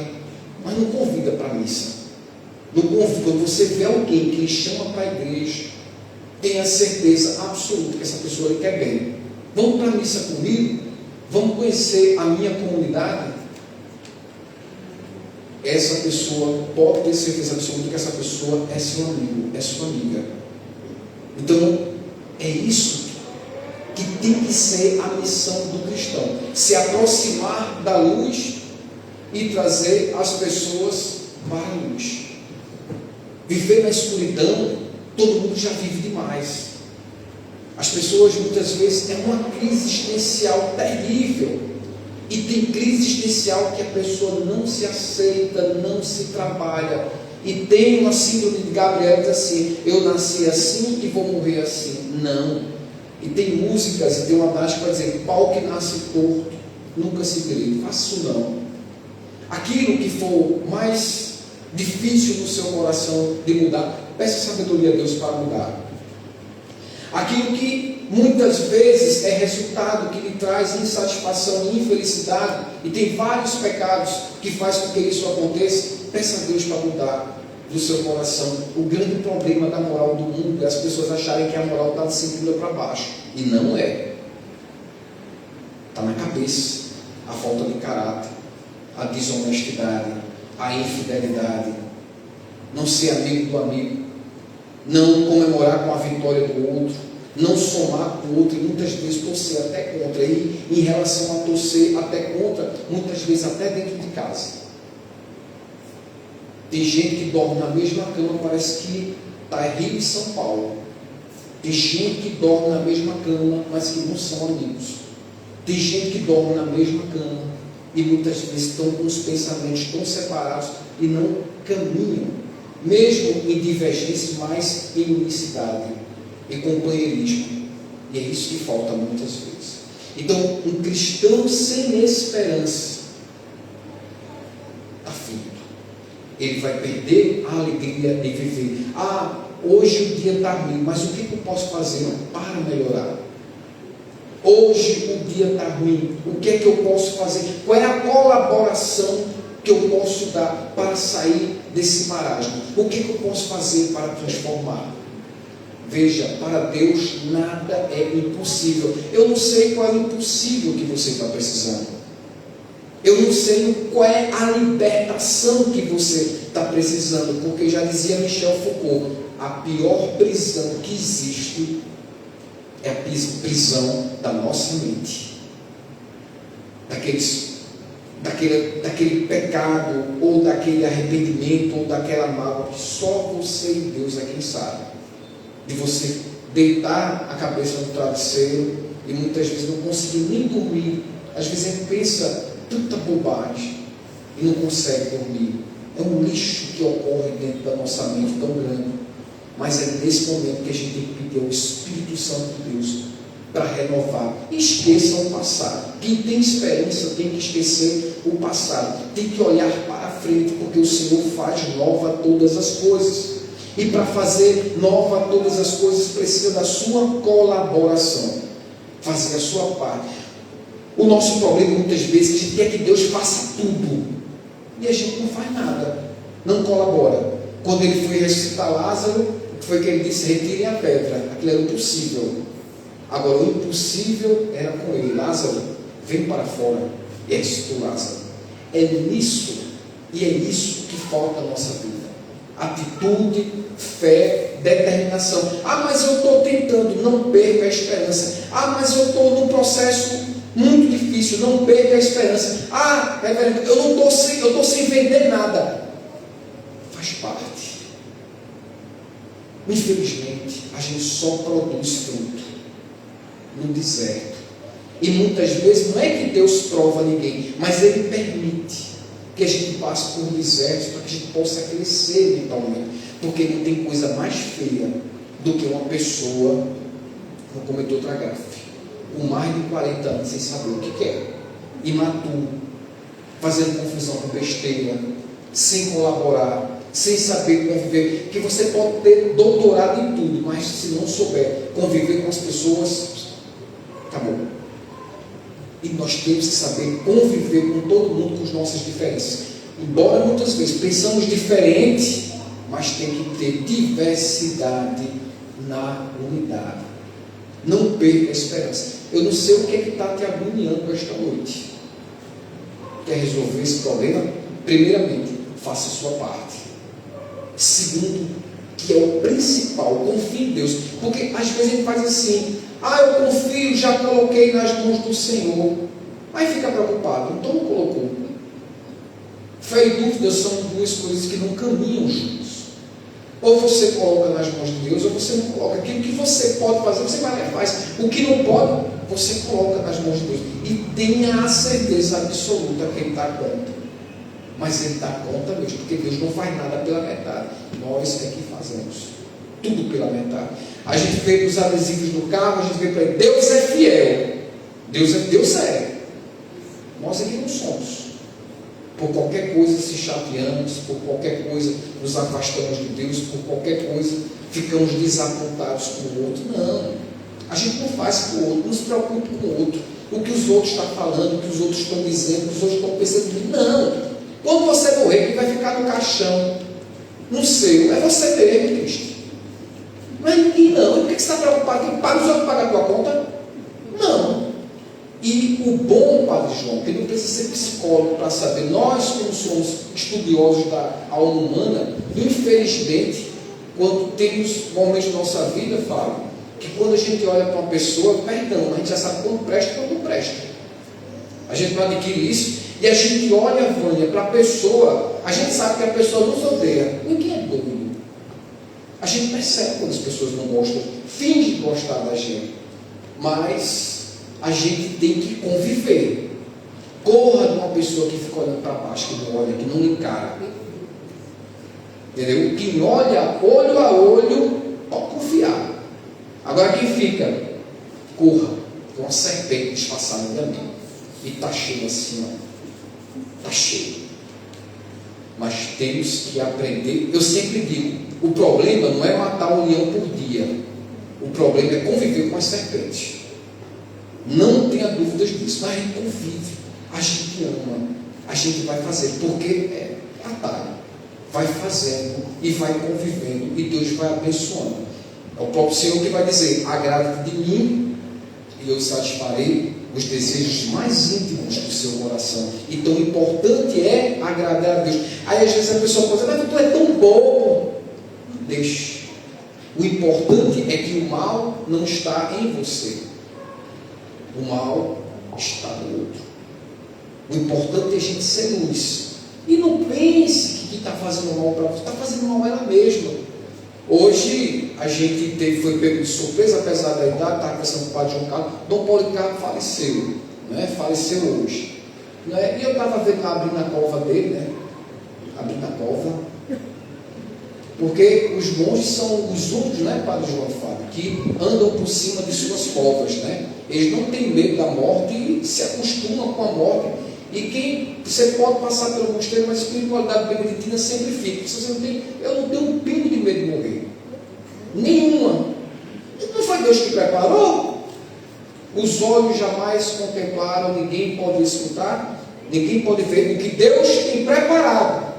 Speaker 8: mas não convida para a missa. Não convida. Quando você vê alguém que lhe chama para a igreja, tenha certeza absoluta que essa pessoa lhe quer bem. Vamos para a missa comigo? Vamos conhecer a minha comunidade? Essa pessoa pode ter certeza absoluta que essa pessoa é seu amigo, é sua amiga. Então, é isso que tem que ser a missão do cristão: se aproximar da luz e trazer as pessoas para a luz. Viver na escuridão, todo mundo já vive demais. As pessoas muitas vezes é uma crise existencial terrível. E tem crise existencial que a pessoa não se aceita, não se trabalha. E tem uma síndrome de Gabriel que diz assim: eu nasci assim e vou morrer assim. Não. E tem músicas e tem uma dádiva para dizer: pau que nasce torto nunca se direito. Faça isso não. Aquilo que for mais difícil no seu coração de mudar, peça sabedoria a Deus para mudar. Aquilo que muitas vezes é resultado que lhe traz insatisfação e infelicidade, e tem vários pecados que faz com que isso aconteça, peça a Deus para mudar do seu coração. O grande problema da moral do mundo é as pessoas acharem que a moral está de cintura para baixo, e não é. Está na cabeça a falta de caráter, a desonestidade, a infidelidade, não ser amigo do amigo, não comemorar com a vitória do outro, não somar com o outro, e muitas vezes torcer até contra. E em relação a torcer até contra, muitas vezes até dentro de casa. Tem gente que dorme na mesma cama, parece que está em Rio e São Paulo. Tem gente que dorme na mesma cama, mas que não são amigos. Tem gente que dorme na mesma cama e muitas vezes estão com os pensamentos tão separados e não caminham, mesmo em divergência, mas em unicidade e companheirismo. E é isso que falta muitas vezes. Então, um cristão sem esperança está frito. Ele vai perder a alegria de viver. Hoje o dia está ruim, mas o que eu posso fazer para melhorar? Hoje o dia está ruim, o que é que eu posso fazer? Qual é a colaboração que eu posso dar para sair desse marasmo? O que é que eu posso fazer para transformar? Veja, para Deus nada é impossível. Eu não sei qual é o impossível que você está precisando. Eu não sei qual é a libertação que você está precisando, porque já dizia Michel Foucault, a pior prisão que existe é a prisão da nossa mente. Daquele pecado, ou daquele arrependimento, ou daquela mágoa que só você e Deus é quem sabe. De você deitar a cabeça no travesseiro e muitas vezes não conseguir nem dormir. Às vezes a gente pensa tanta bobagem e não consegue dormir. É um lixo que ocorre dentro da nossa mente tão grande. Mas é nesse momento que a gente tem que pedir ao Espírito Santo de Deus para renovar. Esqueça o passado. Quem tem esperança tem que esquecer o passado. Tem que olhar para a frente, porque o Senhor faz nova todas as coisas. E para fazer nova todas as coisas precisa da sua colaboração. Fazer a sua parte. O nosso problema muitas vezes é que a gente quer que Deus faça tudo. E a gente não faz nada. Não colabora. Quando ele foi ressuscitar Lázaro, o que foi que ele disse? Retirem a pedra. Aquilo era impossível. Agora o impossível era com ele. Lázaro, vem para fora. E ressuscitou Lázaro. É nisso, e é isso que falta a nossa vida. Atitude, fé, determinação. Mas eu estou tentando, não perca a esperança. Mas eu estou num processo muito difícil, não perca a esperança. Reverendo, eu estou sem vender nada. Faz parte. Infelizmente, a gente só produz fruto no deserto. E muitas vezes não é que Deus prova ninguém, mas Ele permite que a gente passe por desertos para que a gente possa crescer mentalmente. Porque não tem coisa mais feia do que uma pessoa, vou cometer outra gafe, com mais de 40 anos sem saber o que quer, imaturo, fazendo confusão com besteira, sem colaborar, sem saber conviver. Que você pode ter doutorado em tudo, mas se não souber conviver com as pessoas, acabou. E nós temos que saber conviver com todo mundo, com as nossas diferenças. Embora muitas vezes pensamos diferente, mas tem que ter diversidade na unidade. Não perca a esperança. Eu não sei o que é que está te agoniando esta noite. Quer resolver esse problema? Primeiramente, faça a sua parte. Segundo, que é o principal, confie em Deus. Porque às vezes a gente faz assim: eu confio, já coloquei nas mãos do Senhor. Aí fica preocupado, então não colocou. Fé e dúvida são duas coisas que não caminham juntos. Ou você coloca nas mãos de Deus, ou você não coloca. Aquilo que você pode fazer, você vai lá e faz. O que não pode, você coloca nas mãos de Deus. E tenha a certeza absoluta que Ele dá conta. Mas Ele dá conta mesmo, porque Deus não faz nada pela metade. Nós é que fazemos tudo pela metade. A gente vê os adesivos no carro, a gente vê para ele: Deus é fiel. Deus é. Nós é que não somos. Por qualquer coisa se chateamos, por qualquer coisa nos afastamos de Deus, por qualquer coisa ficamos desapontados com o outro. Não. A gente não faz com o outro, não se preocupe com o outro. O que os outros estão falando, o que os outros estão dizendo, o que os outros estão pensando. Não. Quando você morrer, quem vai ficar no caixão, no seu, é você mesmo, Cristo. Não é ninguém, não. E por que você está preocupado? Quem paga os outros pagar a tua conta? Não. E o bom, Padre João, que não precisa ser psicólogo para saber, nós, como somos estudiosos da alma humana, infelizmente, quando temos momentos da nossa vida, falo, que quando a gente olha para uma pessoa, perdão, a gente já sabe quando presta e quando não presta. A gente não adquire isso, e a gente olha, Vânia, para a pessoa, a gente sabe que a pessoa nos odeia. Ninguém é doido. A gente percebe quando as pessoas não gostam, finge gostar da gente, mas a gente tem que conviver. Corra de uma pessoa que fica olhando para baixo, que não olha, que não encara. Entendeu? Quem olha olho a olho, pode confiar. Agora quem fica corra, tem uma serpente disfarçada de amigo. E está cheio assim, ó. Está cheio. Mas temos que aprender. Eu sempre digo, o problema não é matar um leão por dia. O problema é conviver com as serpentes. Não tenha dúvidas disso. Mas a gente convive, a gente ama, a gente vai fazer, porque é atalho. Vai fazendo e vai convivendo, e Deus vai abençoando. É o próprio Senhor que vai dizer: agrada-te de mim, e eu satisfarei os desejos mais íntimos do seu coração. Então o importante é agradar a Deus. Aí às vezes a pessoa pode dizer: mas tu é tão bom. Deixe. O importante é que o mal não está em você. O mal está no outro. O importante é a gente ser luz. E não pense que quem está fazendo mal para você está fazendo mal ela mesma. Hoje a gente foi pego de surpresa, apesar da idade, estava conversando com o padre João Carlos. Dom Policarpo faleceu, né? Faleceu hoje, né? E eu estava vendo abrindo a cova dele, né? Abrindo a cova, porque os monges são os únicos, né, padre João Fábio, que andam por cima de suas covas, né? Eles não têm medo da morte e se acostumam com a morte. E quem, você pode passar pelo mosteiro, mas a espiritualidade beneditina sempre fica. Se você não tem, eu não tenho um pingo de medo de morrer. Nenhuma. Não foi Deus que preparou? Os olhos jamais contemplaram, ninguém pode escutar, ninguém pode ver o que Deus tem preparado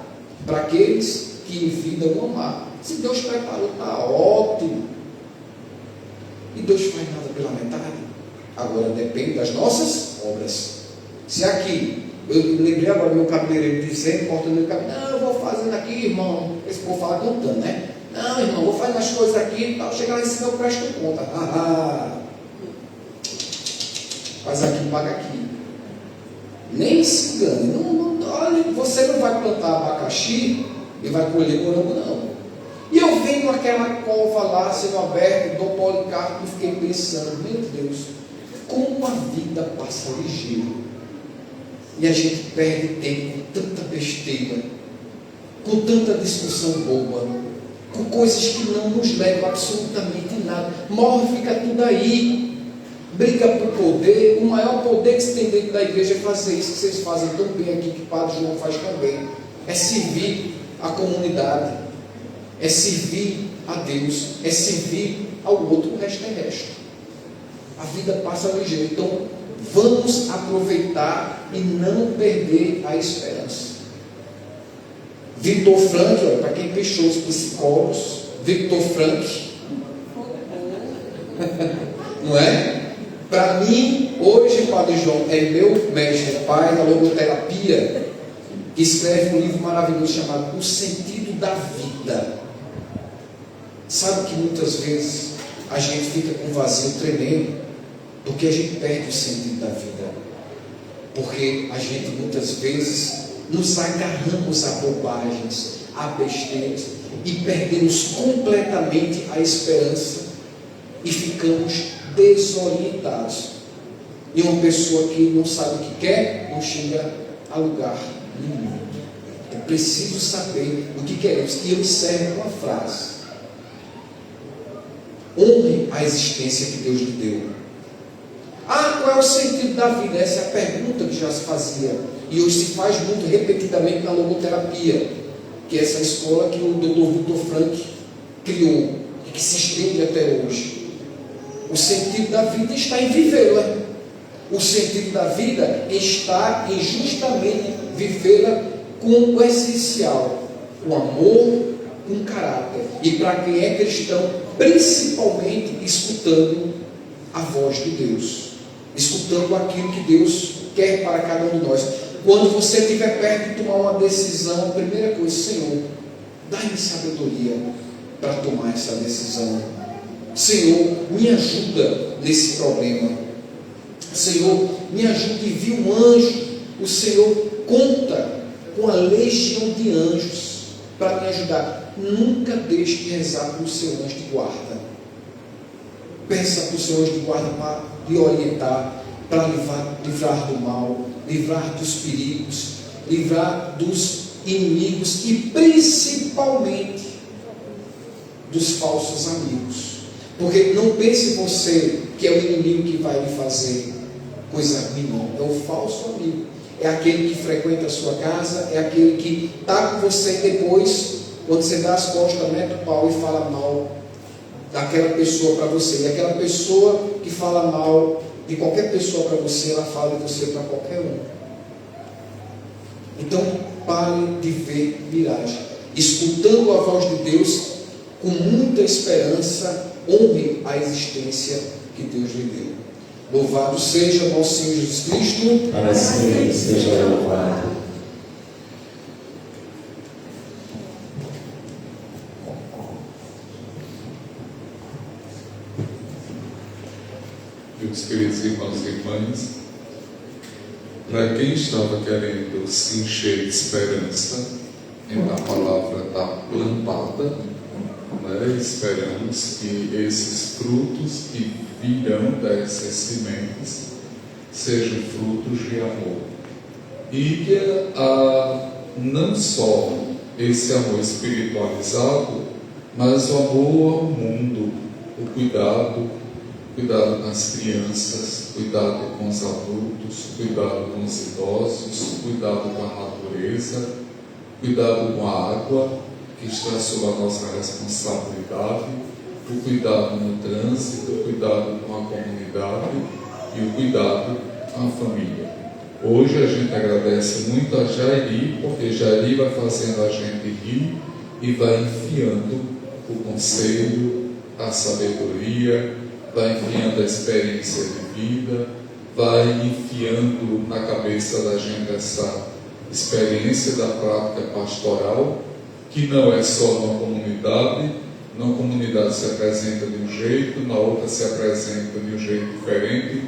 Speaker 8: para aqueles que em vida o amar. Se Deus preparou, está ótimo. E Deus faz nada pela metade. Agora depende das nossas obras. Se aqui, eu lembrei agora meu cabeleireiro dizendo, cortando meu cabelo: não, eu vou fazendo aqui, irmão. Esse povo fala cantando, né? Não, irmão, vou fazendo as coisas aqui e tal. Chegar lá em cima eu presto conta. Faz aqui, paga aqui. Nem se engane. Olha, você não vai plantar abacaxi e vai colher morango, não. E eu vendo aquela cova lá sendo aberta, Dom Policarpo, e fiquei pensando: meu Deus, como a vida passa ligeiro. E a gente perde tempo com tanta besteira, com tanta discussão boba, com coisas que não nos levam absolutamente nada. Morre, fica tudo aí. Briga por poder. O maior poder que se tem dentro da igreja é fazer isso que vocês fazem tão bem aqui, que o Padre João faz também. É servir a comunidade, é servir a Deus, é servir ao outro. O resto é resto. A vida passa ligeiro. Então vamos aproveitar e não perder a esperança. Victor Frank, para quem fechou os psicólogos, Victor Frank, não é? Para mim, hoje, Padre João é meu mestre, pai da logoterapia, que escreve um livro maravilhoso chamado O Sentido da Vida. Sabe que muitas vezes a gente fica com um vazio tremendo, porque a gente perde o sentido da vida. Porque a gente muitas vezes nos agarramos a bobagens, a besteiras, e perdemos completamente a esperança e ficamos desorientados. E uma pessoa que não sabe o que quer, não chega a lugar nenhum. É preciso saber o que queremos. E eu encerro com uma frase: honre a existência que Deus lhe deu. Qual é o sentido da vida? Essa é a pergunta que já se fazia e hoje se faz muito repetidamente na logoterapia, que é essa escola que o Dr. Victor Frank criou e que se estende até hoje. O sentido da vida está em vivê-la. O sentido da vida está em justamente vivê-la com o essencial, o amor, com caráter. E para quem é cristão, principalmente escutando a voz de Deus, escutando aquilo que Deus quer para cada um de nós. Quando você estiver perto de tomar uma decisão, a primeira coisa: Senhor, dá-me sabedoria para tomar essa decisão. Senhor, me ajuda nesse problema. Senhor, me ajuda, envia um anjo. O Senhor conta com a legião de anjos para me ajudar. Nunca deixe de rezar para o seu anjo de guarda. Peça para o seu anjo de guarda para lhe orientar, para livrar do mal, livrar dos perigos, livrar dos inimigos e principalmente dos falsos amigos. Porque não pense você que é o inimigo que vai lhe fazer coisa ruim, não. É o falso amigo. É aquele que frequenta a sua casa, é aquele que está com você e depois, quando você dá as costas, mete o pau e fala mal daquela pessoa para você. E aquela pessoa que fala mal de qualquer pessoa para você, ela fala de você para qualquer um. Então, pare de ver miragem. Escutando a voz de Deus, com muita esperança, honre a existência que Deus lhe deu. Louvado seja nosso Senhor Jesus Cristo.
Speaker 3: Para sempre seja louvado.
Speaker 4: Meus queridos irmãos e irmãs, para quem estava querendo se encher de esperança, a palavra está plantada, né? Esperamos que esses frutos que virão dessas sementes sejam frutos de amor. E que não só esse amor espiritualizado, mas o amor ao mundo, o cuidado com as crianças, cuidado com os adultos, cuidado com os idosos, cuidado com a natureza, cuidado com a água, que está sob a nossa responsabilidade, o cuidado no trânsito, o cuidado com a comunidade e o cuidado com a família. Hoje a gente agradece muito a Jairi, porque Jairi vai fazendo a gente rir e vai enfiando o conselho, a sabedoria, vai enfiando a experiência de vida, vai enfiando na cabeça da gente essa experiência da prática pastoral, que não é só numa comunidade se apresenta de um jeito, na outra se apresenta de um jeito diferente,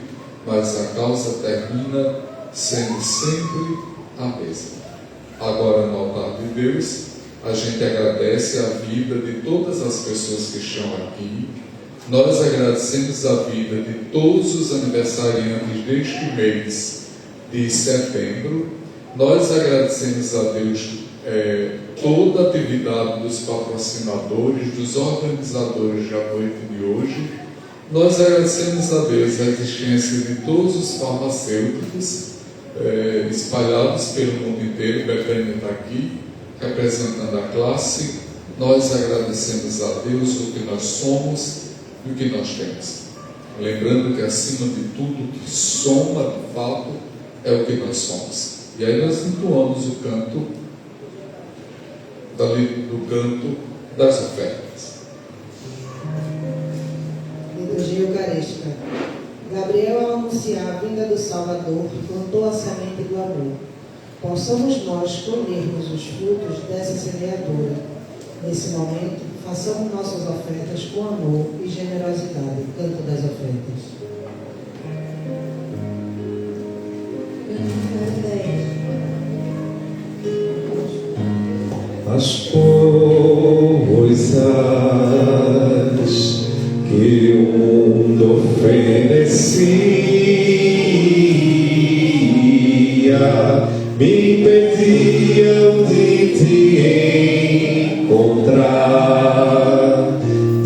Speaker 4: mas a causa termina sendo sempre a mesma. Agora, no altar de Deus, a gente agradece a vida de todas as pessoas que estão aqui. Nós agradecemos a vida de todos os aniversariantes deste mês de setembro. Nós agradecemos a Deus toda a atividade dos patrocinadores, dos organizadores da noite de hoje. Nós agradecemos a Deus a existência de todos os farmacêuticos espalhados pelo mundo inteiro. Betânia está aqui representando a classe. Nós agradecemos a Deus o que nós somos e o que nós temos, lembrando que acima de tudo o que soma de fato é o que nós somos. E aí nós entoamos o canto do canto das ofertas.
Speaker 1: Liturgia Eucarística. Gabriel, ao anunciar a vinda do Salvador, plantou a semente do amor. Possamos nós colhermos os frutos dessa semeadura. Nesse momento, façamos nossas ofertas com amor e generosidade. Canto das ofertas.
Speaker 6: As coisas que o mundo oferecia me impediam de te encontrar,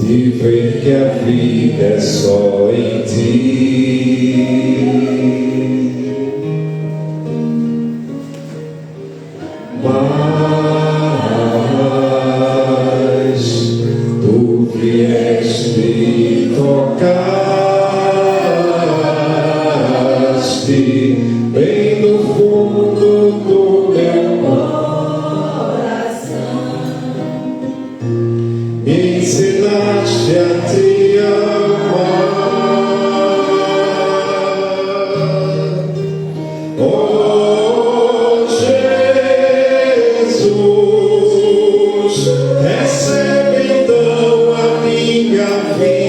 Speaker 6: de ver que a vida é só em ti. Vieste, tocaste bem no fundo do meu coração, me ensinaste a te amar. Oh Jesus, recebe então a minha vida,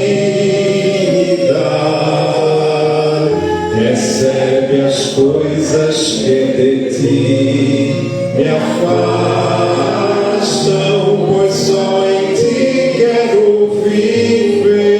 Speaker 6: recebe as coisas que de ti me afastam, pois só em ti quero viver.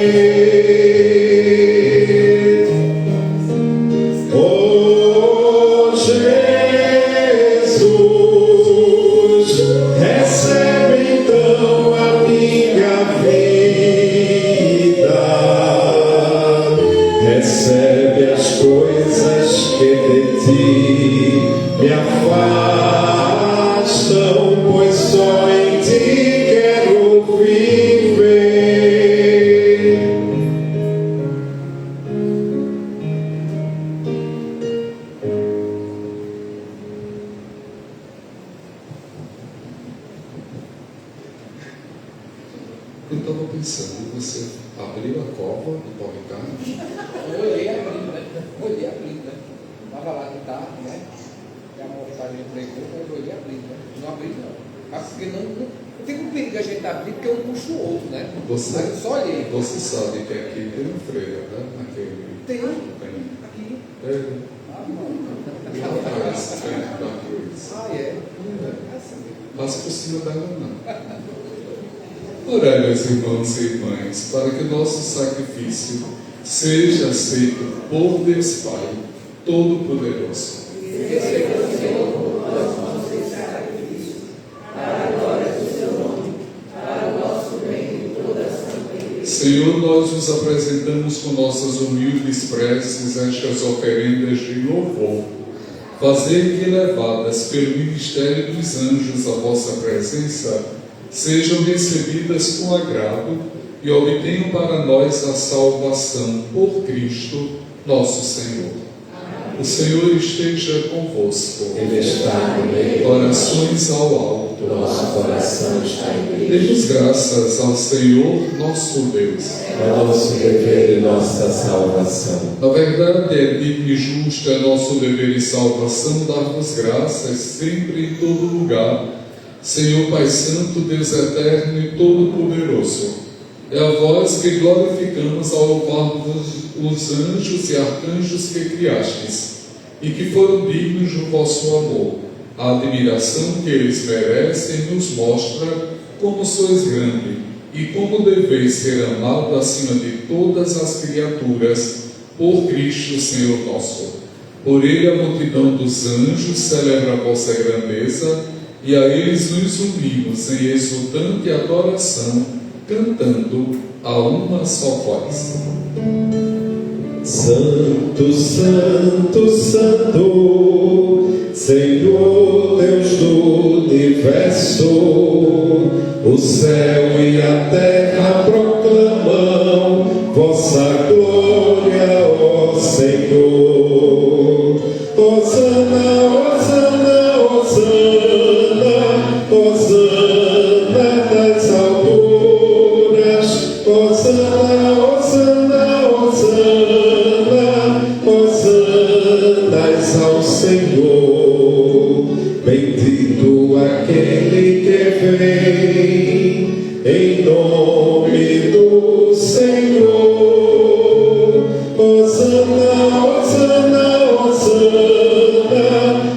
Speaker 4: Eu estava pensando, você abriu a cova do Paulo Ricardo?
Speaker 8: Eu olhei abrindo, né? Estava lá que tá, né? E a mortagem entregou, mas eu olhei abrindo, né? Não abri, não. Porque não tem um perigo a gente abrir, porque um puxa o outro, né?
Speaker 4: Você,
Speaker 8: mas eu só olhei.
Speaker 4: Você sabe que aqui tem um freio, né? Naquele...
Speaker 8: Tem.
Speaker 4: Aqui. É.
Speaker 8: É.
Speaker 4: Mas por cima dela não. Orai, meus irmãos e irmãs, para que o nosso sacrifício seja aceito por Deus Pai Todo-Poderoso. Senhor, nós nos apresentamos com nossas humildes preces estas oferendas de louvor. Fazei que, levadas pelo ministério dos anjos à vossa presença, sejam recebidas com agrado e obtenham para nós a salvação por Cristo, nosso Senhor. O Senhor esteja convosco.
Speaker 9: Ele está no meio.
Speaker 4: Orações ao alto.
Speaker 9: Nosso coração está em Cristo.
Speaker 4: Demos graças ao Senhor, nosso Deus.
Speaker 9: É nosso dever e nossa salvação.
Speaker 4: Na verdade, é digno e justo, é nosso dever e salvação dar-vos graças sempre em todo lugar, Senhor Pai Santo, Deus eterno e todo-poderoso. É a vós que glorificamos ao louvar-vos os anjos e arcanjos que criastes, e que foram dignos do vosso amor. A admiração que eles merecem nos mostra como sois grande, e como deveis ser amado acima de todas as criaturas, por Cristo Senhor nosso. Por ele a multidão dos anjos celebra a vossa grandeza, e a eles nos unimos em exultante adoração, cantando a uma só voz.
Speaker 9: Santo, Santo, Santo, Senhor Deus do universo, o céu e a terra proclamam vossa glória, ó Senhor. Hosana, Hosana, Hosana, Hosana nas alturas, Hosana, Hosana, Hosana, Hosanas ao Senhor. Bendito aquele que vem em nome do Senhor. Hosana, Hosana, Hosana,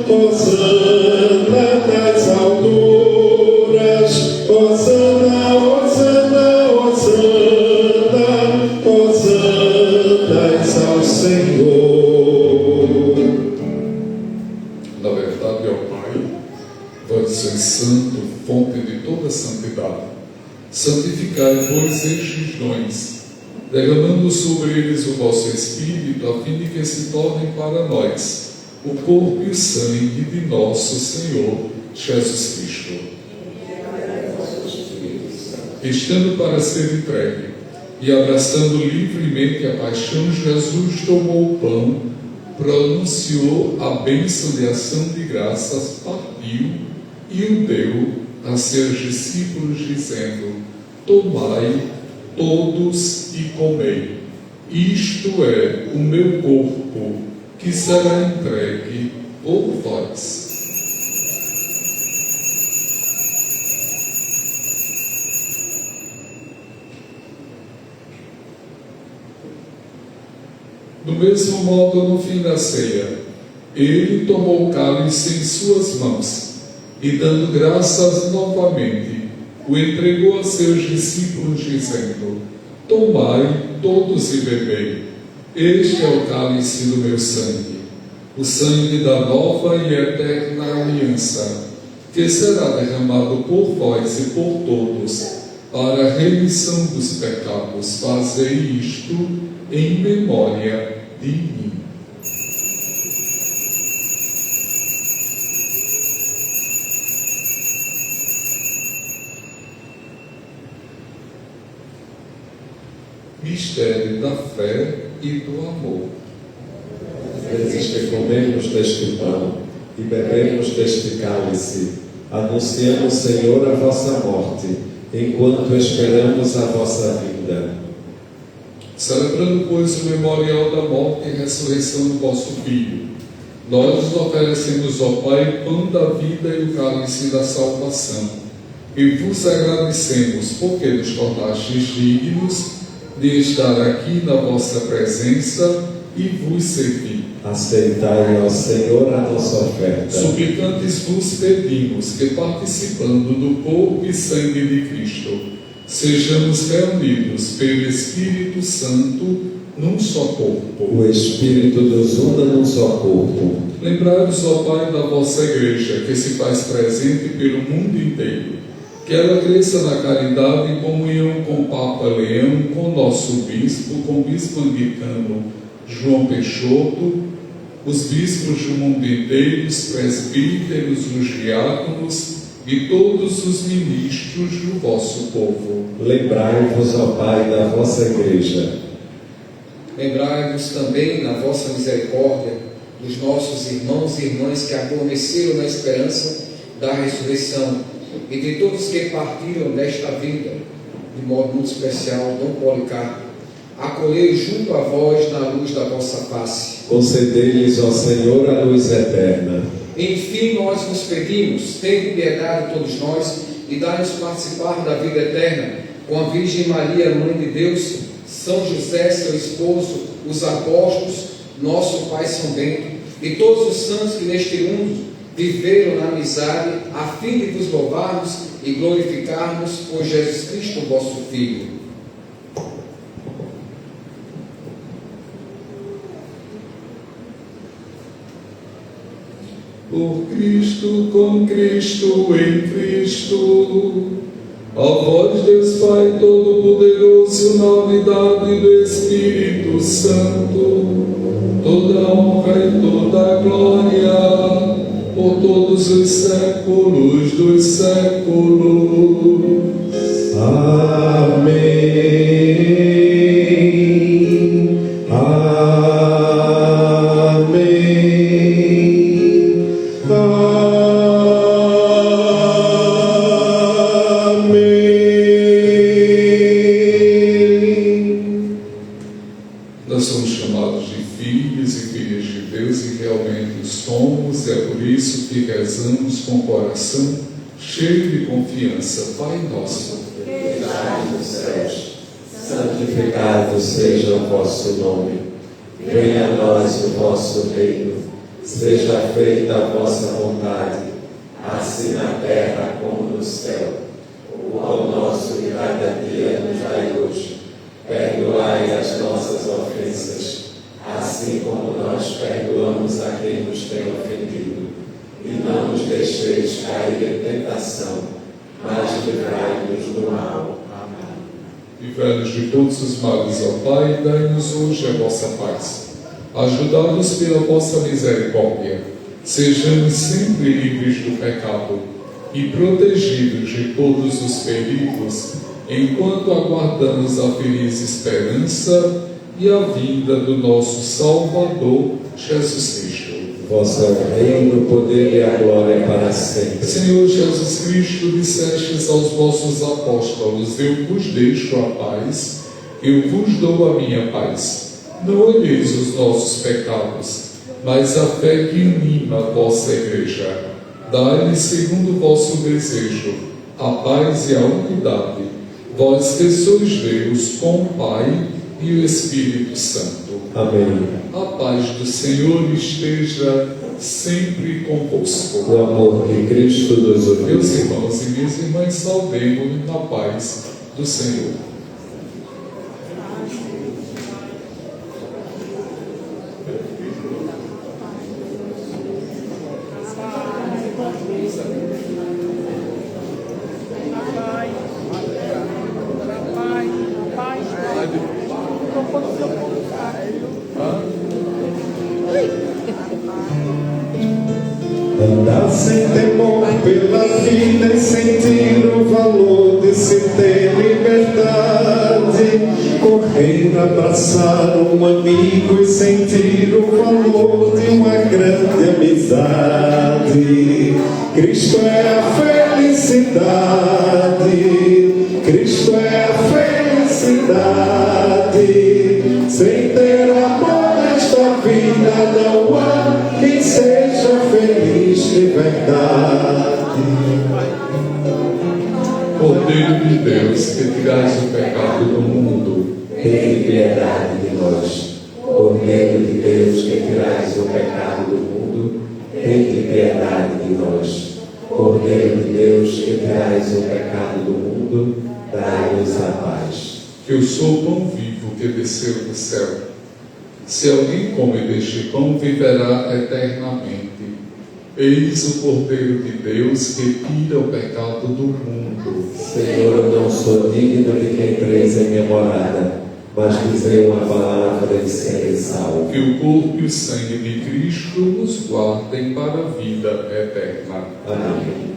Speaker 9: Hosana nas alturas, Hosana, Hosana, Hosana, Hosanas ao Senhor.
Speaker 4: Na verdade, ó Pai, vós sois santo, fonte de toda santidade. Santificai-vos estes dons, derramando sobre eles o vosso Espírito, a fim de que se tornem para nós o corpo e o sangue de nosso Senhor Jesus Cristo. Estando para ser entregue e abraçando livremente a paixão, Jesus tomou o pão, pronunciou a bênção de ação de graças, partiu e o deu a seus discípulos, dizendo: tomai todos e comei. Isto é o meu corpo, que será entregue por vós. Do mesmo modo, no fim da ceia, ele tomou o cálice em suas mãos e, dando graças novamente, o entregou a seus discípulos, dizendo: tomai todos e bebei. Este é o cálice do meu sangue, o sangue da nova e eterna aliança, que será derramado por vós e por todos, para a remissão dos pecados. Fazei isto em memória de mim. Mistério da fé e do amor.
Speaker 9: Vezes que comemos deste pão e bebemos deste cálice, anunciamos, Senhor, a vossa morte, enquanto esperamos a vossa vinda.
Speaker 4: Celebrando, pois, o memorial da morte e ressurreição do vosso Filho, nós vos oferecemos, ó Pai, o pão da vida e o cálice da salvação, e vos agradecemos, porque nos tornastes dignos de estar aqui na vossa presença e vos servir.
Speaker 9: Aceitai, ó Senhor, a nossa oferta.
Speaker 4: Suplicantes vos pedimos que, participando do corpo e sangue de Cristo, sejamos reunidos pelo Espírito Santo num só corpo.
Speaker 9: O Espírito nos una num só corpo.
Speaker 4: Lembrai-vos, ó Pai, da vossa Igreja, que se faz presente pelo mundo inteiro. Que ela cresça na caridade em comunhão com o Papa Leão, com o nosso Bispo, com o Bispo Anglicano João Peixoto, os bispos do mundo inteiro, os presbíteros, os diáconos e todos os ministros do vosso povo.
Speaker 9: Lembrai-vos, ó Pai, da vossa Igreja.
Speaker 8: Lembrai-vos também, na vossa misericórdia, dos nossos irmãos e irmãs que adormeceram na esperança da ressurreição e de todos que partiram desta vida, de modo muito especial, Dom Policarpo. Acolhei junto a vós na luz da vossa face.
Speaker 9: Concedei-lhes, ó Senhor, a luz eterna.
Speaker 8: Enfim, nós vos pedimos, tende piedade de todos nós e dai-nos participar da vida eterna com a Virgem Maria, Mãe de Deus, São José, seu esposo, os apóstolos, nosso Pai São Bento e todos os santos que neste mundo viveram na amizade, a fim de vos louvarmos e glorificarmos por Jesus Cristo, vosso Filho.
Speaker 4: Por Cristo, com Cristo, em Cristo, a vós, Deus Pai Todo-Poderoso, na unidade do Espírito Santo, toda honra e toda glória, por todos os séculos dos séculos.
Speaker 9: Amém.
Speaker 4: Nós somos chamados de filhos e filhas de Deus e realmente o somos, é por isso que rezamos com o coração cheio de confiança. Pai nosso,
Speaker 9: que estais nos céus, santificado seja o vosso nome. Venha a nós o vosso reino. Seja feita a vossa vontade, assim na terra como no céu. O pão nosso de cada dia nos dai hoje. Perdoai as nossas ofensas, assim como nós perdoamos a quem nos tem ofendido. E não nos deixeis cair em tentação, mas livrai-nos do mal. Amém.
Speaker 4: Livrai-nos de todos os males, ó Pai, e dai-nos hoje a vossa paz. Ajudai-nos pela vossa misericórdia. Sejamos sempre livres do pecado e protegidos de todos os perigos, enquanto aguardamos a feliz esperança e a vinda do nosso Salvador, Jesus Cristo.
Speaker 9: Vosso é o reino, o poder e a glória para sempre.
Speaker 4: Senhor Jesus Cristo, dissestes aos vossos apóstolos: eu vos deixo a paz, eu vos dou a minha paz. Não olheis os nossos pecados, mas a fé que anima a vossa Igreja. Dai-lhe, segundo o vosso desejo, a paz e a unidade, vós que sois Deus com o Pai e o Espírito Santo.
Speaker 9: Amém.
Speaker 4: A paz do Senhor esteja sempre convosco.
Speaker 9: O amor de Cristo nos uniu.
Speaker 4: Meus irmãos e minhas irmãs, saudemos-nos na paz do Senhor.
Speaker 6: Andar sem temor pela vida e sentir o valor de se ter liberdade. Correr, abraçar um amigo e sentir o valor de uma grande amizade. Cristo é a felicidade.
Speaker 9: Cristo é a felicidade. Sem ter amor nesta vida não há quem seja feliz de verdade.
Speaker 4: Cordeiro de Deus, que tirais o pecado do mundo,
Speaker 9: Tem piedade de nós. Cordeiro de Deus, que tirais o pecado do mundo, tem piedade de nós. Cordeiro de Deus, que tirais o pecado do mundo, dai-nos a paz.
Speaker 4: que eu sou o pão vivo que desceu do céu. Se alguém come deste pão, viverá eternamente. Eis o Cordeiro de Deus que tira o pecado do mundo.
Speaker 9: Senhor, eu não sou digno de que entreis em minha morada, mas dizei uma palavra e serei salvo.
Speaker 4: Que o corpo e o sangue de Cristo nos guardem para a vida eterna.
Speaker 9: Amém.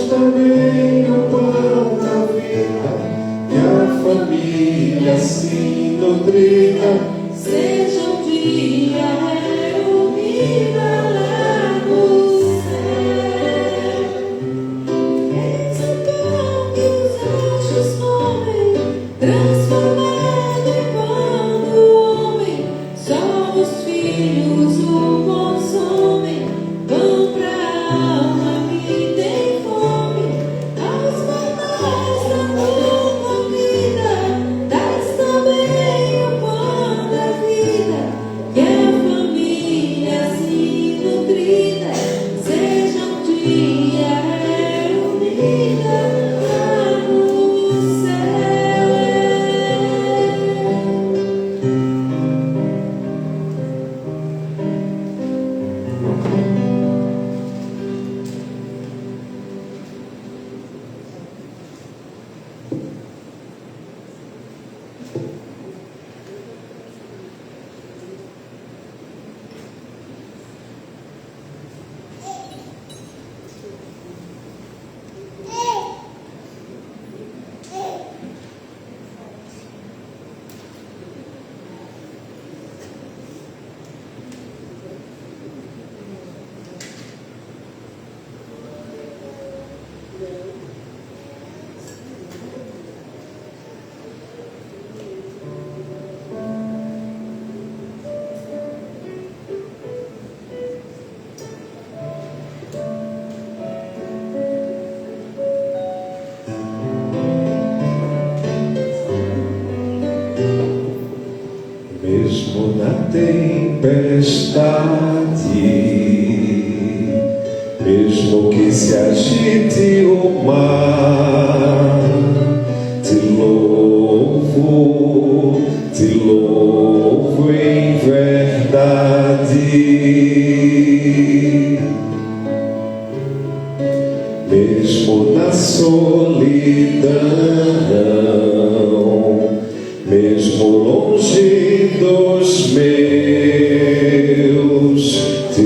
Speaker 3: Também o pão
Speaker 9: mesmo que se agite o mar, te louvo em verdade. Mesmo na solidão, mesmo longe dos meus, te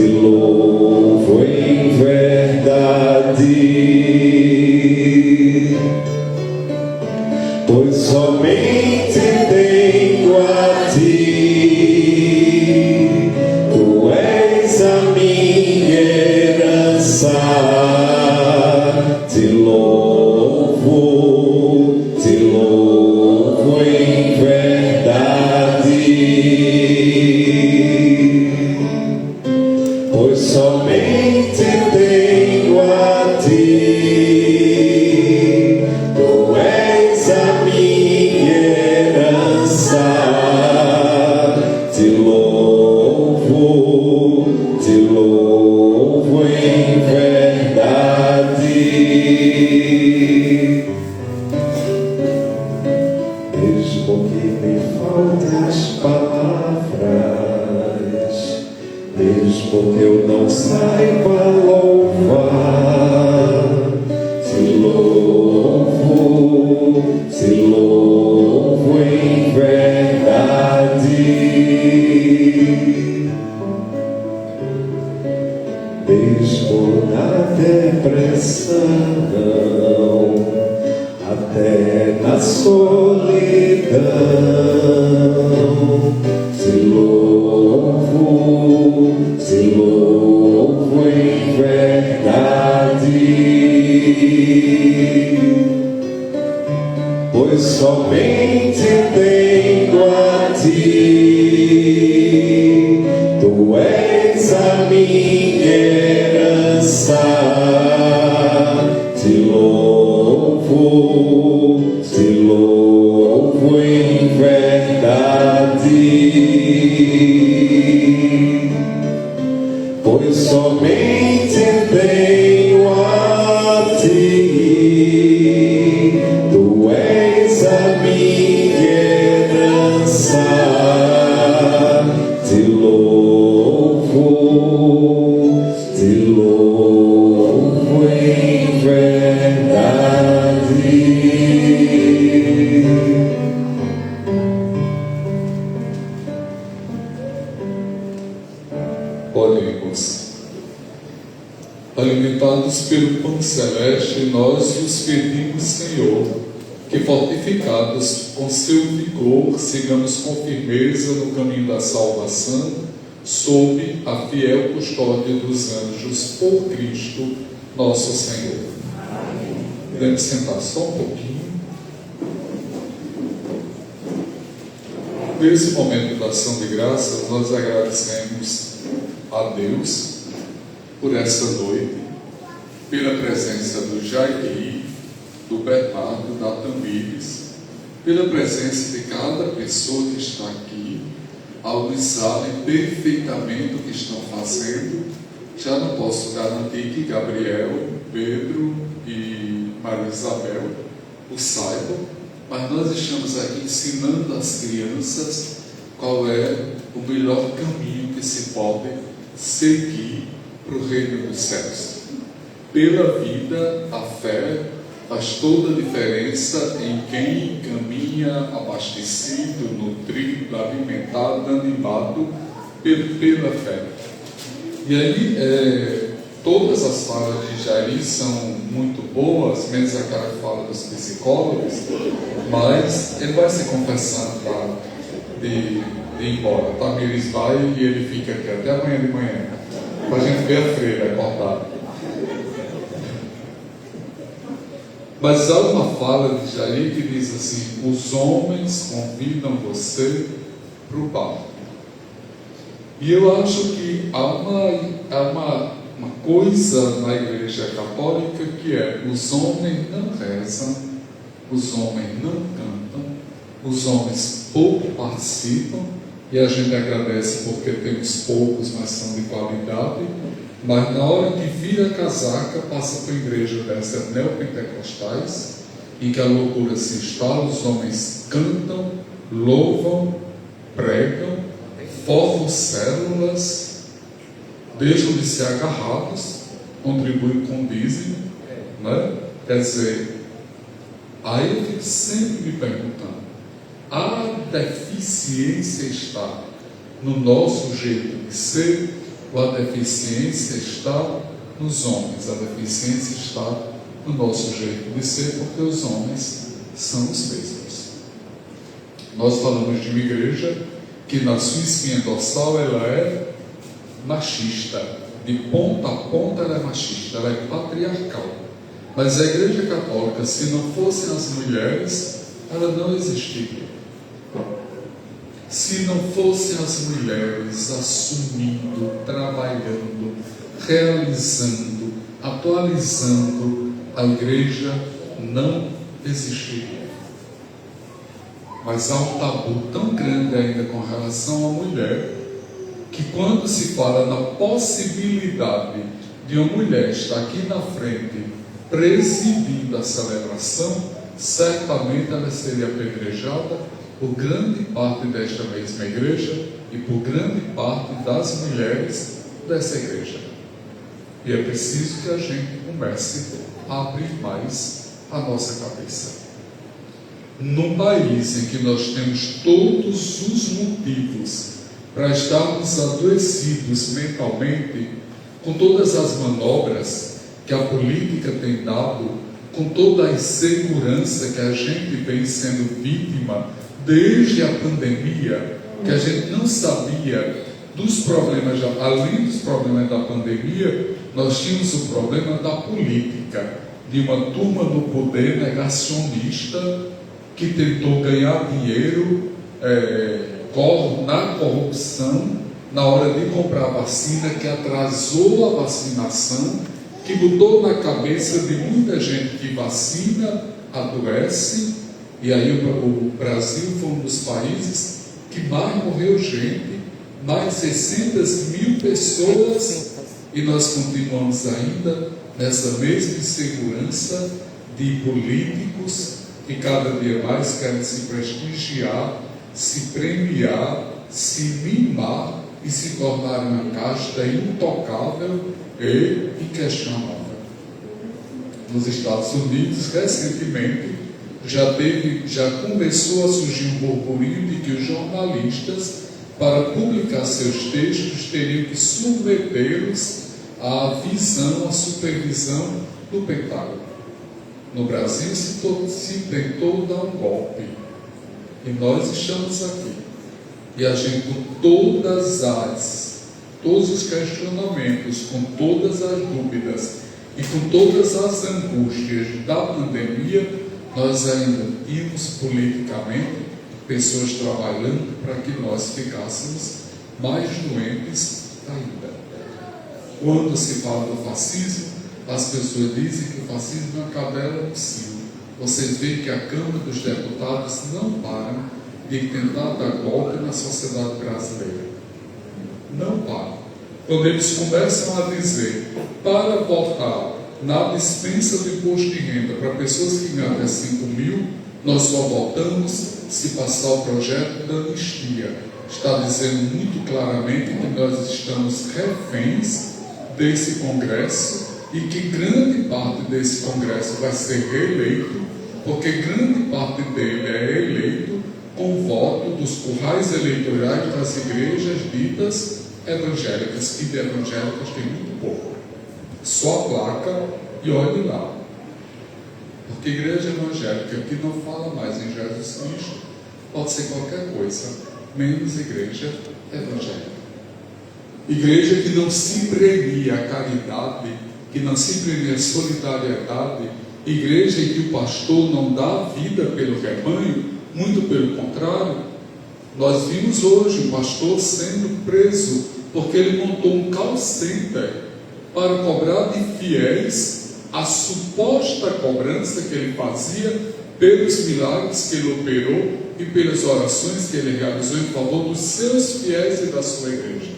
Speaker 9: louvo em verdade. Pois somente tenho a ti, tu és a minha herança. Te louvo em verdade. Pois somente tenho a ti, tu és a minha herança. Te louvo em verdade. Mesmo que me faltem as palavras, mesmo que eu não saiba louvar, te louvo em verdade. Mesmo na depressão, até na solidão, te louvo em verdade. Pois somente tenho a ti, tu és a minha herança. Te louvo em verdade. Pois somente tenho a ti, tu és a minha herança. Te louvo em verdade.
Speaker 4: Oremos. Alimentados pelo pão celeste, nós vos pedimos, Senhor, que fortificados com seu vigor, sigamos com firmeza no caminho da salvação, sob a fiel custódia dos anjos, por Cristo nosso Senhor. Podemos sentar só um pouquinho. Nesse momento da ação de graças, nós agradecemos a Deus por esta noite, pela presença do Jair, do Bernardo, da Tamires, pela presença de cada pessoa que está aqui, ao nos sabem perfeitamente o que estão fazendo. Já não posso garantir que Gabriel, Pedro e Maria Isabel o saibam, mas nós estamos aqui ensinando às crianças qual é o melhor caminho que se pode seguir para o reino dos céus. Pela vida, a fé faz toda a diferença em quem caminha abastecido, nutrido, alimentado, animado pela fé. E aí, todas as falas de Jair são muito boas, menos aquela que fala dos psicólogos, mas ele vai se confessando de ir embora. Tamires vai e ele fica aqui até amanhã de manhã, para a gente ver a freira acordada. Mas há uma fala de Jair que diz assim: os homens convidam você para o bar. E eu acho que há uma coisa na Igreja Católica que é: os homens não rezam, os homens não cantam, os homens pouco participam, e a gente agradece porque temos poucos, mas são de qualidade. Mas na hora que vira a casaca, passa para a igreja dessas neopentecostais, em que a loucura se instala, os homens cantam, louvam, pregam, formam células, deixam de ser agarrados, contribuem com o dízimo, né? Quer dizer, aí eu fico sempre me perguntando, a deficiência está no nosso jeito de ser, ou a deficiência está nos homens? A deficiência está no nosso jeito de ser, porque os homens são os mesmos. Nós falamos de uma igreja que na sua espinha dorsal ela é machista, de ponta a ponta ela é machista, ela é patriarcal. Mas a igreja católica, se não fossem as mulheres, ela não existiria. Se não fossem as mulheres assumindo, trabalhando, realizando, atualizando, a igreja não existiria. Mas há um tabu tão grande ainda com relação à mulher, que quando se fala na possibilidade de uma mulher estar aqui na frente, presidindo a celebração, certamente ela seria apedrejada por grande parte desta mesma igreja e por grande parte das mulheres dessa igreja. E é preciso que a gente comece a abrir mais a nossa cabeça. Num país em que nós temos todos os motivos para estarmos adoecidos mentalmente, com todas as manobras que a política tem dado, com toda a insegurança que a gente vem sendo vítima desde a pandemia, que a gente não sabia dos problemas, além dos problemas da pandemia, nós tínhamos o problema da política, de uma turma no poder negacionista que tentou ganhar dinheiro na corrupção, na hora de comprar vacina, que atrasou a vacinação, que botou na cabeça de muita gente que vacina adoece. E aí o Brasil foi um dos países que mais morreu gente, mais 600 mil pessoas, e nós continuamos ainda nessa mesma insegurança de políticos que cada dia mais querem se prestigiar, se premiar, se mimar e se tornar uma casta intocável e inquestionável. Nos Estados Unidos, recentemente, já começou a surgir um burburinho de que os jornalistas, para publicar seus textos, teriam que submetê-los à visão, à supervisão do Pentágono. No Brasil se tentou dar um golpe, e nós estamos aqui, e a gente, com todos os questionamentos, com todas as dúvidas e com todas as angústias da pandemia, nós ainda tínhamos politicamente pessoas trabalhando para que nós ficássemos mais doentes ainda. Quando se fala do fascismo, as pessoas dizem que o fascismo é uma cadela no cio. Vocês veem que a Câmara dos Deputados não para de tentar dar golpe na sociedade brasileira. Não para. Quando eles começam a dizer para votar na dispensa do imposto de renda para pessoas que ganham até 5 mil, nós só votamos se passar o projeto da anistia. Está dizendo muito claramente que nós estamos reféns desse Congresso e que grande parte desse Congresso vai ser reeleito, porque grande parte dele é eleito com voto dos currais eleitorais das igrejas ditas evangélicas, que de evangélicas tem muito pouco. Só a placa e olhe lá. Porque igreja evangélica que não fala mais em Jesus Cristo pode ser qualquer coisa, menos igreja evangélica. Igreja que não se premia a caridade, que não se premia a solidariedade, igreja em que o pastor não dá vida pelo rebanho, muito pelo contrário. Nós vimos hoje o pastor sendo preso porque ele montou um call center para cobrar de fiéis a suposta cobrança que ele fazia pelos milagres que ele operou e pelas orações que ele realizou em favor dos seus fiéis e da sua igreja.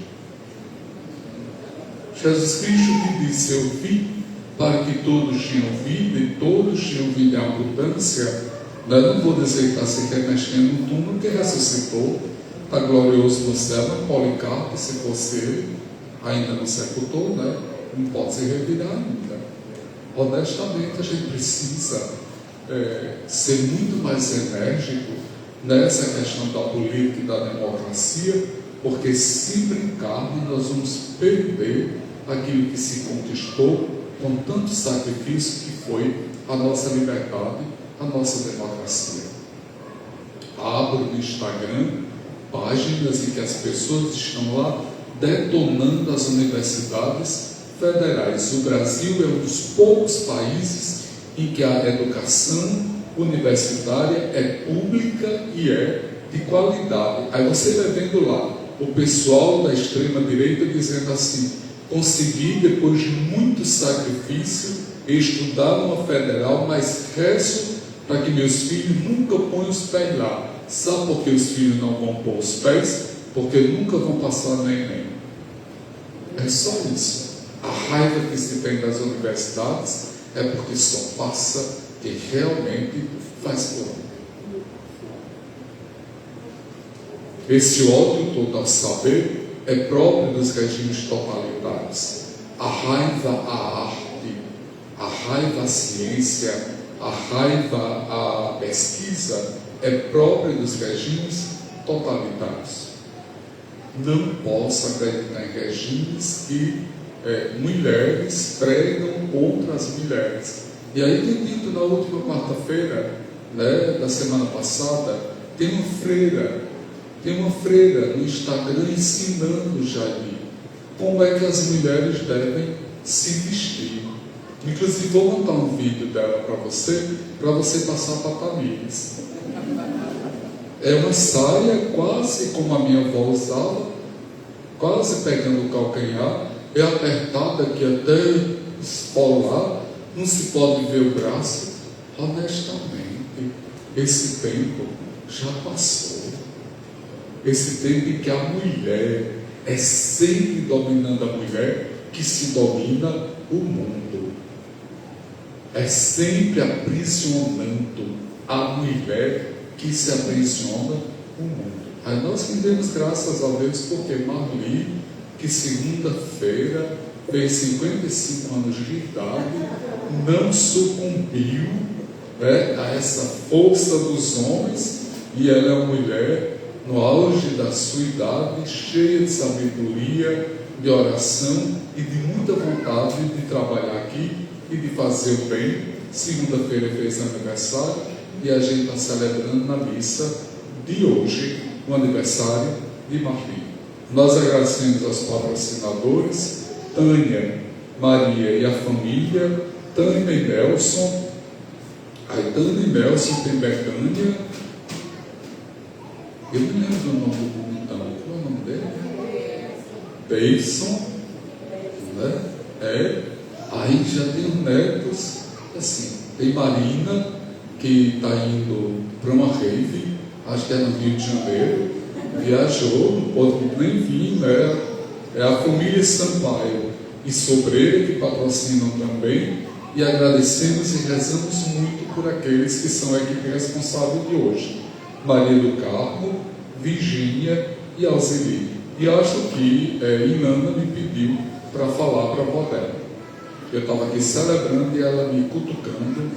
Speaker 4: Jesus Cristo que disse: eu vim para que todos tenham vida e todos tenham vida em abundância. Não vou dizer que está se remexendo no túmulo, que ressuscitou, está glorioso no céu. Mas Policarpo, se fosse ele, ainda não sepultou, né? Não pode se revirar ainda. Honestamente, a gente precisa ser muito mais enérgico nessa questão da política e da democracia, porque se brincarmos, nós vamos perder aquilo que se conquistou com tanto sacrifício, que foi a nossa liberdade, a nossa democracia. Abro no Instagram páginas em que as pessoas estão lá detonando as universidades federais. O Brasil é um dos poucos países em que a educação universitária é pública e é de qualidade. Aí você vai vendo lá o pessoal da extrema direita dizendo assim: consegui, depois de muito sacrifício, estudar numa federal, mas rezo para que meus filhos nunca ponham os pés lá. Sabe por que os filhos não vão pôr os pés? Porque nunca vão passar no Enem. É só isso. A raiva que se tem das universidades é porque só passa quem realmente faz por onde. Esse ódio todo ao saber é próprio dos regimes totalitários. A raiva à arte, a raiva à ciência, a raiva à pesquisa é própria dos regimes totalitários. Não posso acreditar em regimes que mulheres pregam contra as mulheres. E aí tem dito na última quarta-feira, né, da semana passada, tem uma freira no Instagram ensinando Jair como é que as mulheres devem se vestir. Inclusive vou montar um vídeo dela para você passar para a Tamires. É uma saia quase como a minha avó usava, quase pegando o calcanhar, é apertada aqui até esfolar, não se pode ver o braço. Honestamente, esse tempo já passou. Esse tempo em que a mulher é sempre dominando a mulher que se domina o mundo. É sempre aprisionando a mulher que se aprisiona o mundo. Aí nós rendemos graças a Deus porque Marli, que segunda-feira fez 55 anos de idade, não sucumbiu, né, a essa força dos homens, e ela é uma mulher no auge da sua idade, cheia de sabedoria, de oração e de muita vontade de trabalhar aqui e de fazer o bem. Segunda-feira fez aniversário e a gente está celebrando na missa de hoje o aniversário de Marli. Nós agradecemos aos patrocinadores, Tânia, Maria e a família, Tânia e Nelson. Aí Tânia e Nelson tem Betânia. Eu não lembro o nome do bonitão. Qual é o nome dele? Deison, né? Aí já tem os netos, assim, tem Marina, que está indo para uma rave, acho que é no Rio de Janeiro, viajou, não pode nem vir, né? É a família Sampaio e Sobreira que patrocinam também, e agradecemos e rezamos muito por aqueles que são a equipe responsável de hoje: Maria do Carmo, Virgínia e Alzeli. E acho que Inana me pediu para falar para a avó dela. Eu estava aqui celebrando e ela me cutucando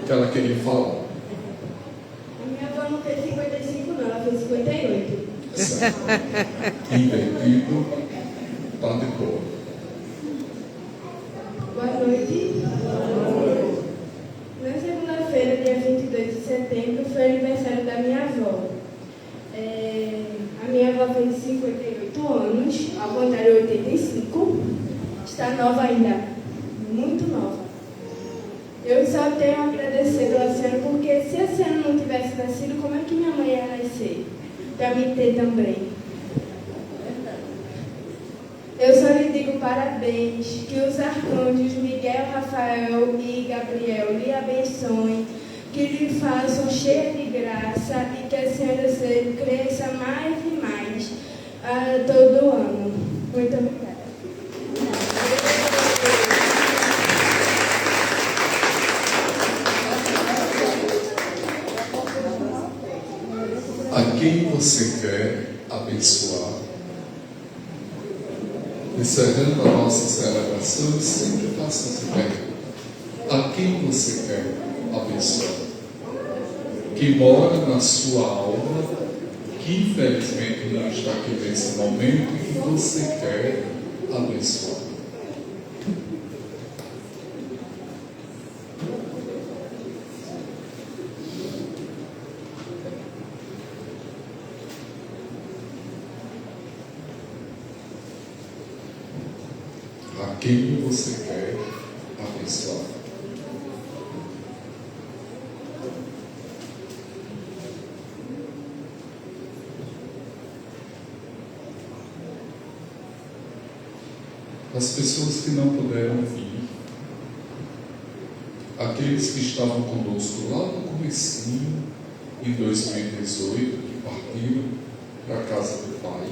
Speaker 4: que ela queria falar.
Speaker 3: Minha avó não fez 55 não, ela fez 58.
Speaker 4: Certo. Invertido, tá de boa.
Speaker 3: Boa noite. Na segunda-feira, dia 22 de setembro, foi aniversário da minha avó. A minha avó fez 58 anos, ao contrário, 85. Está nova ainda, muito nova. Eu só tenho a agradecer a senhora, porque se a senhora não tivesse nascido, como é que minha mãe ia nascer? Para me ter também. Eu só lhe digo parabéns, que os arcanjos Miguel, Rafael e Gabriel lhe abençoem, que lhe façam cheia de graça e que a senhora cresça mais e mais todo ano. Muito obrigada.
Speaker 4: A quem você quer abençoar? Encerrando a nossa celebração, sempre faça essa pergunta. A quem você quer abençoar? Que mora na sua alma, que infelizmente não está aqui nesse momento e que você quer abençoar. A quem você quer abençoar? As pessoas que não puderam vir, aqueles que estavam conosco lá no comecinho, em 2018, que partiram para a casa do Pai,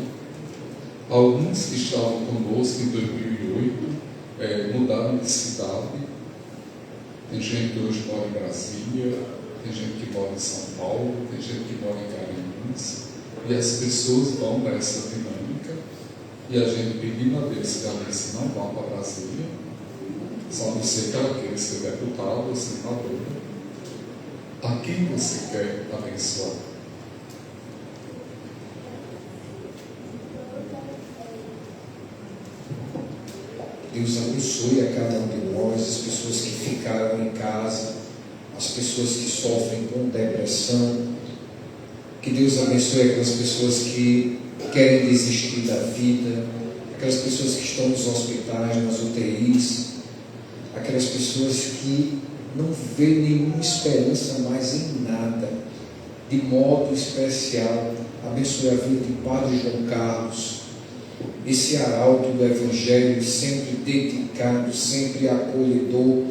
Speaker 4: alguns que estavam conosco em 2008, mudaram de cidade. Tem gente que hoje mora em Brasília, tem gente que mora em São Paulo, tem gente que mora em Garanhuns, e as pessoas vão nessa dinâmica, e a gente pedindo a Deus que a Alice não vá para Brasília, só não sei que ela queira ser deputada ou senadora. A quem você quer abençoar?
Speaker 8: Deus abençoe a cada um de nós, as pessoas que ficaram em casa, as pessoas que sofrem com depressão. Que Deus abençoe aquelas pessoas que querem desistir da vida, aquelas pessoas que estão nos hospitais, nas UTIs, aquelas pessoas que não vêem nenhuma esperança mais em nada. De modo especial, abençoe a vida de Padre João Carlos, esse arauto do Evangelho, sempre dedicado, sempre acolhedor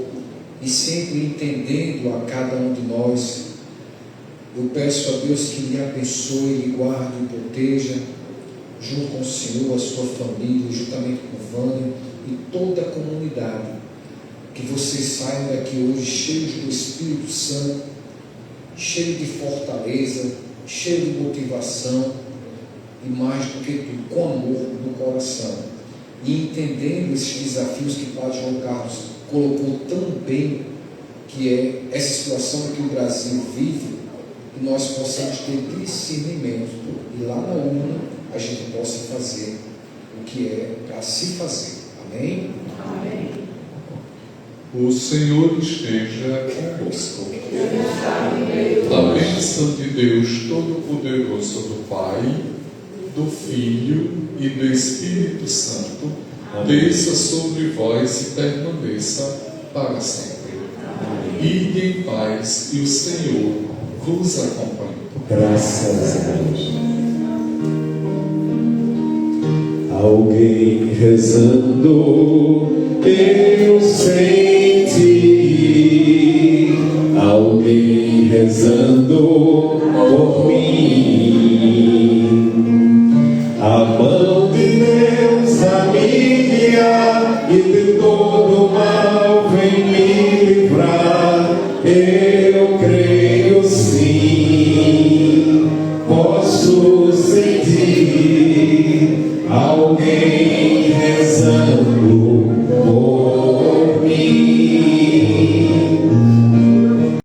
Speaker 8: e sempre entendendo a cada um de nós. Eu peço a Deus que lhe abençoe, lhe guarde e proteja, junto com o Senhor, a sua família, juntamente com o Vânia e toda a comunidade. Que vocês saiam daqui hoje cheios do Espírito Santo, cheios de fortaleza, cheios de motivação, e mais do que tudo, com amor no coração, e entendendo esses desafios que o Padre João Carlos colocou tão bem, que é essa situação que o Brasil vive, e nós possamos ter discernimento, e lá na urna a gente possa fazer o que é para se fazer. Amém?
Speaker 3: Amém.
Speaker 4: O Senhor esteja convosco. A bênção de Deus Todo-Poderoso, do Pai, do Filho e do Espírito Santo, desça sobre vós e permaneça para sempre. Ide em paz e o Senhor vos acompanhe.
Speaker 9: Graças a Deus. Alguém rezando, eu senti. Alguém rezando por mim. A mão de Deus amiga e de todo mal vem me livrar.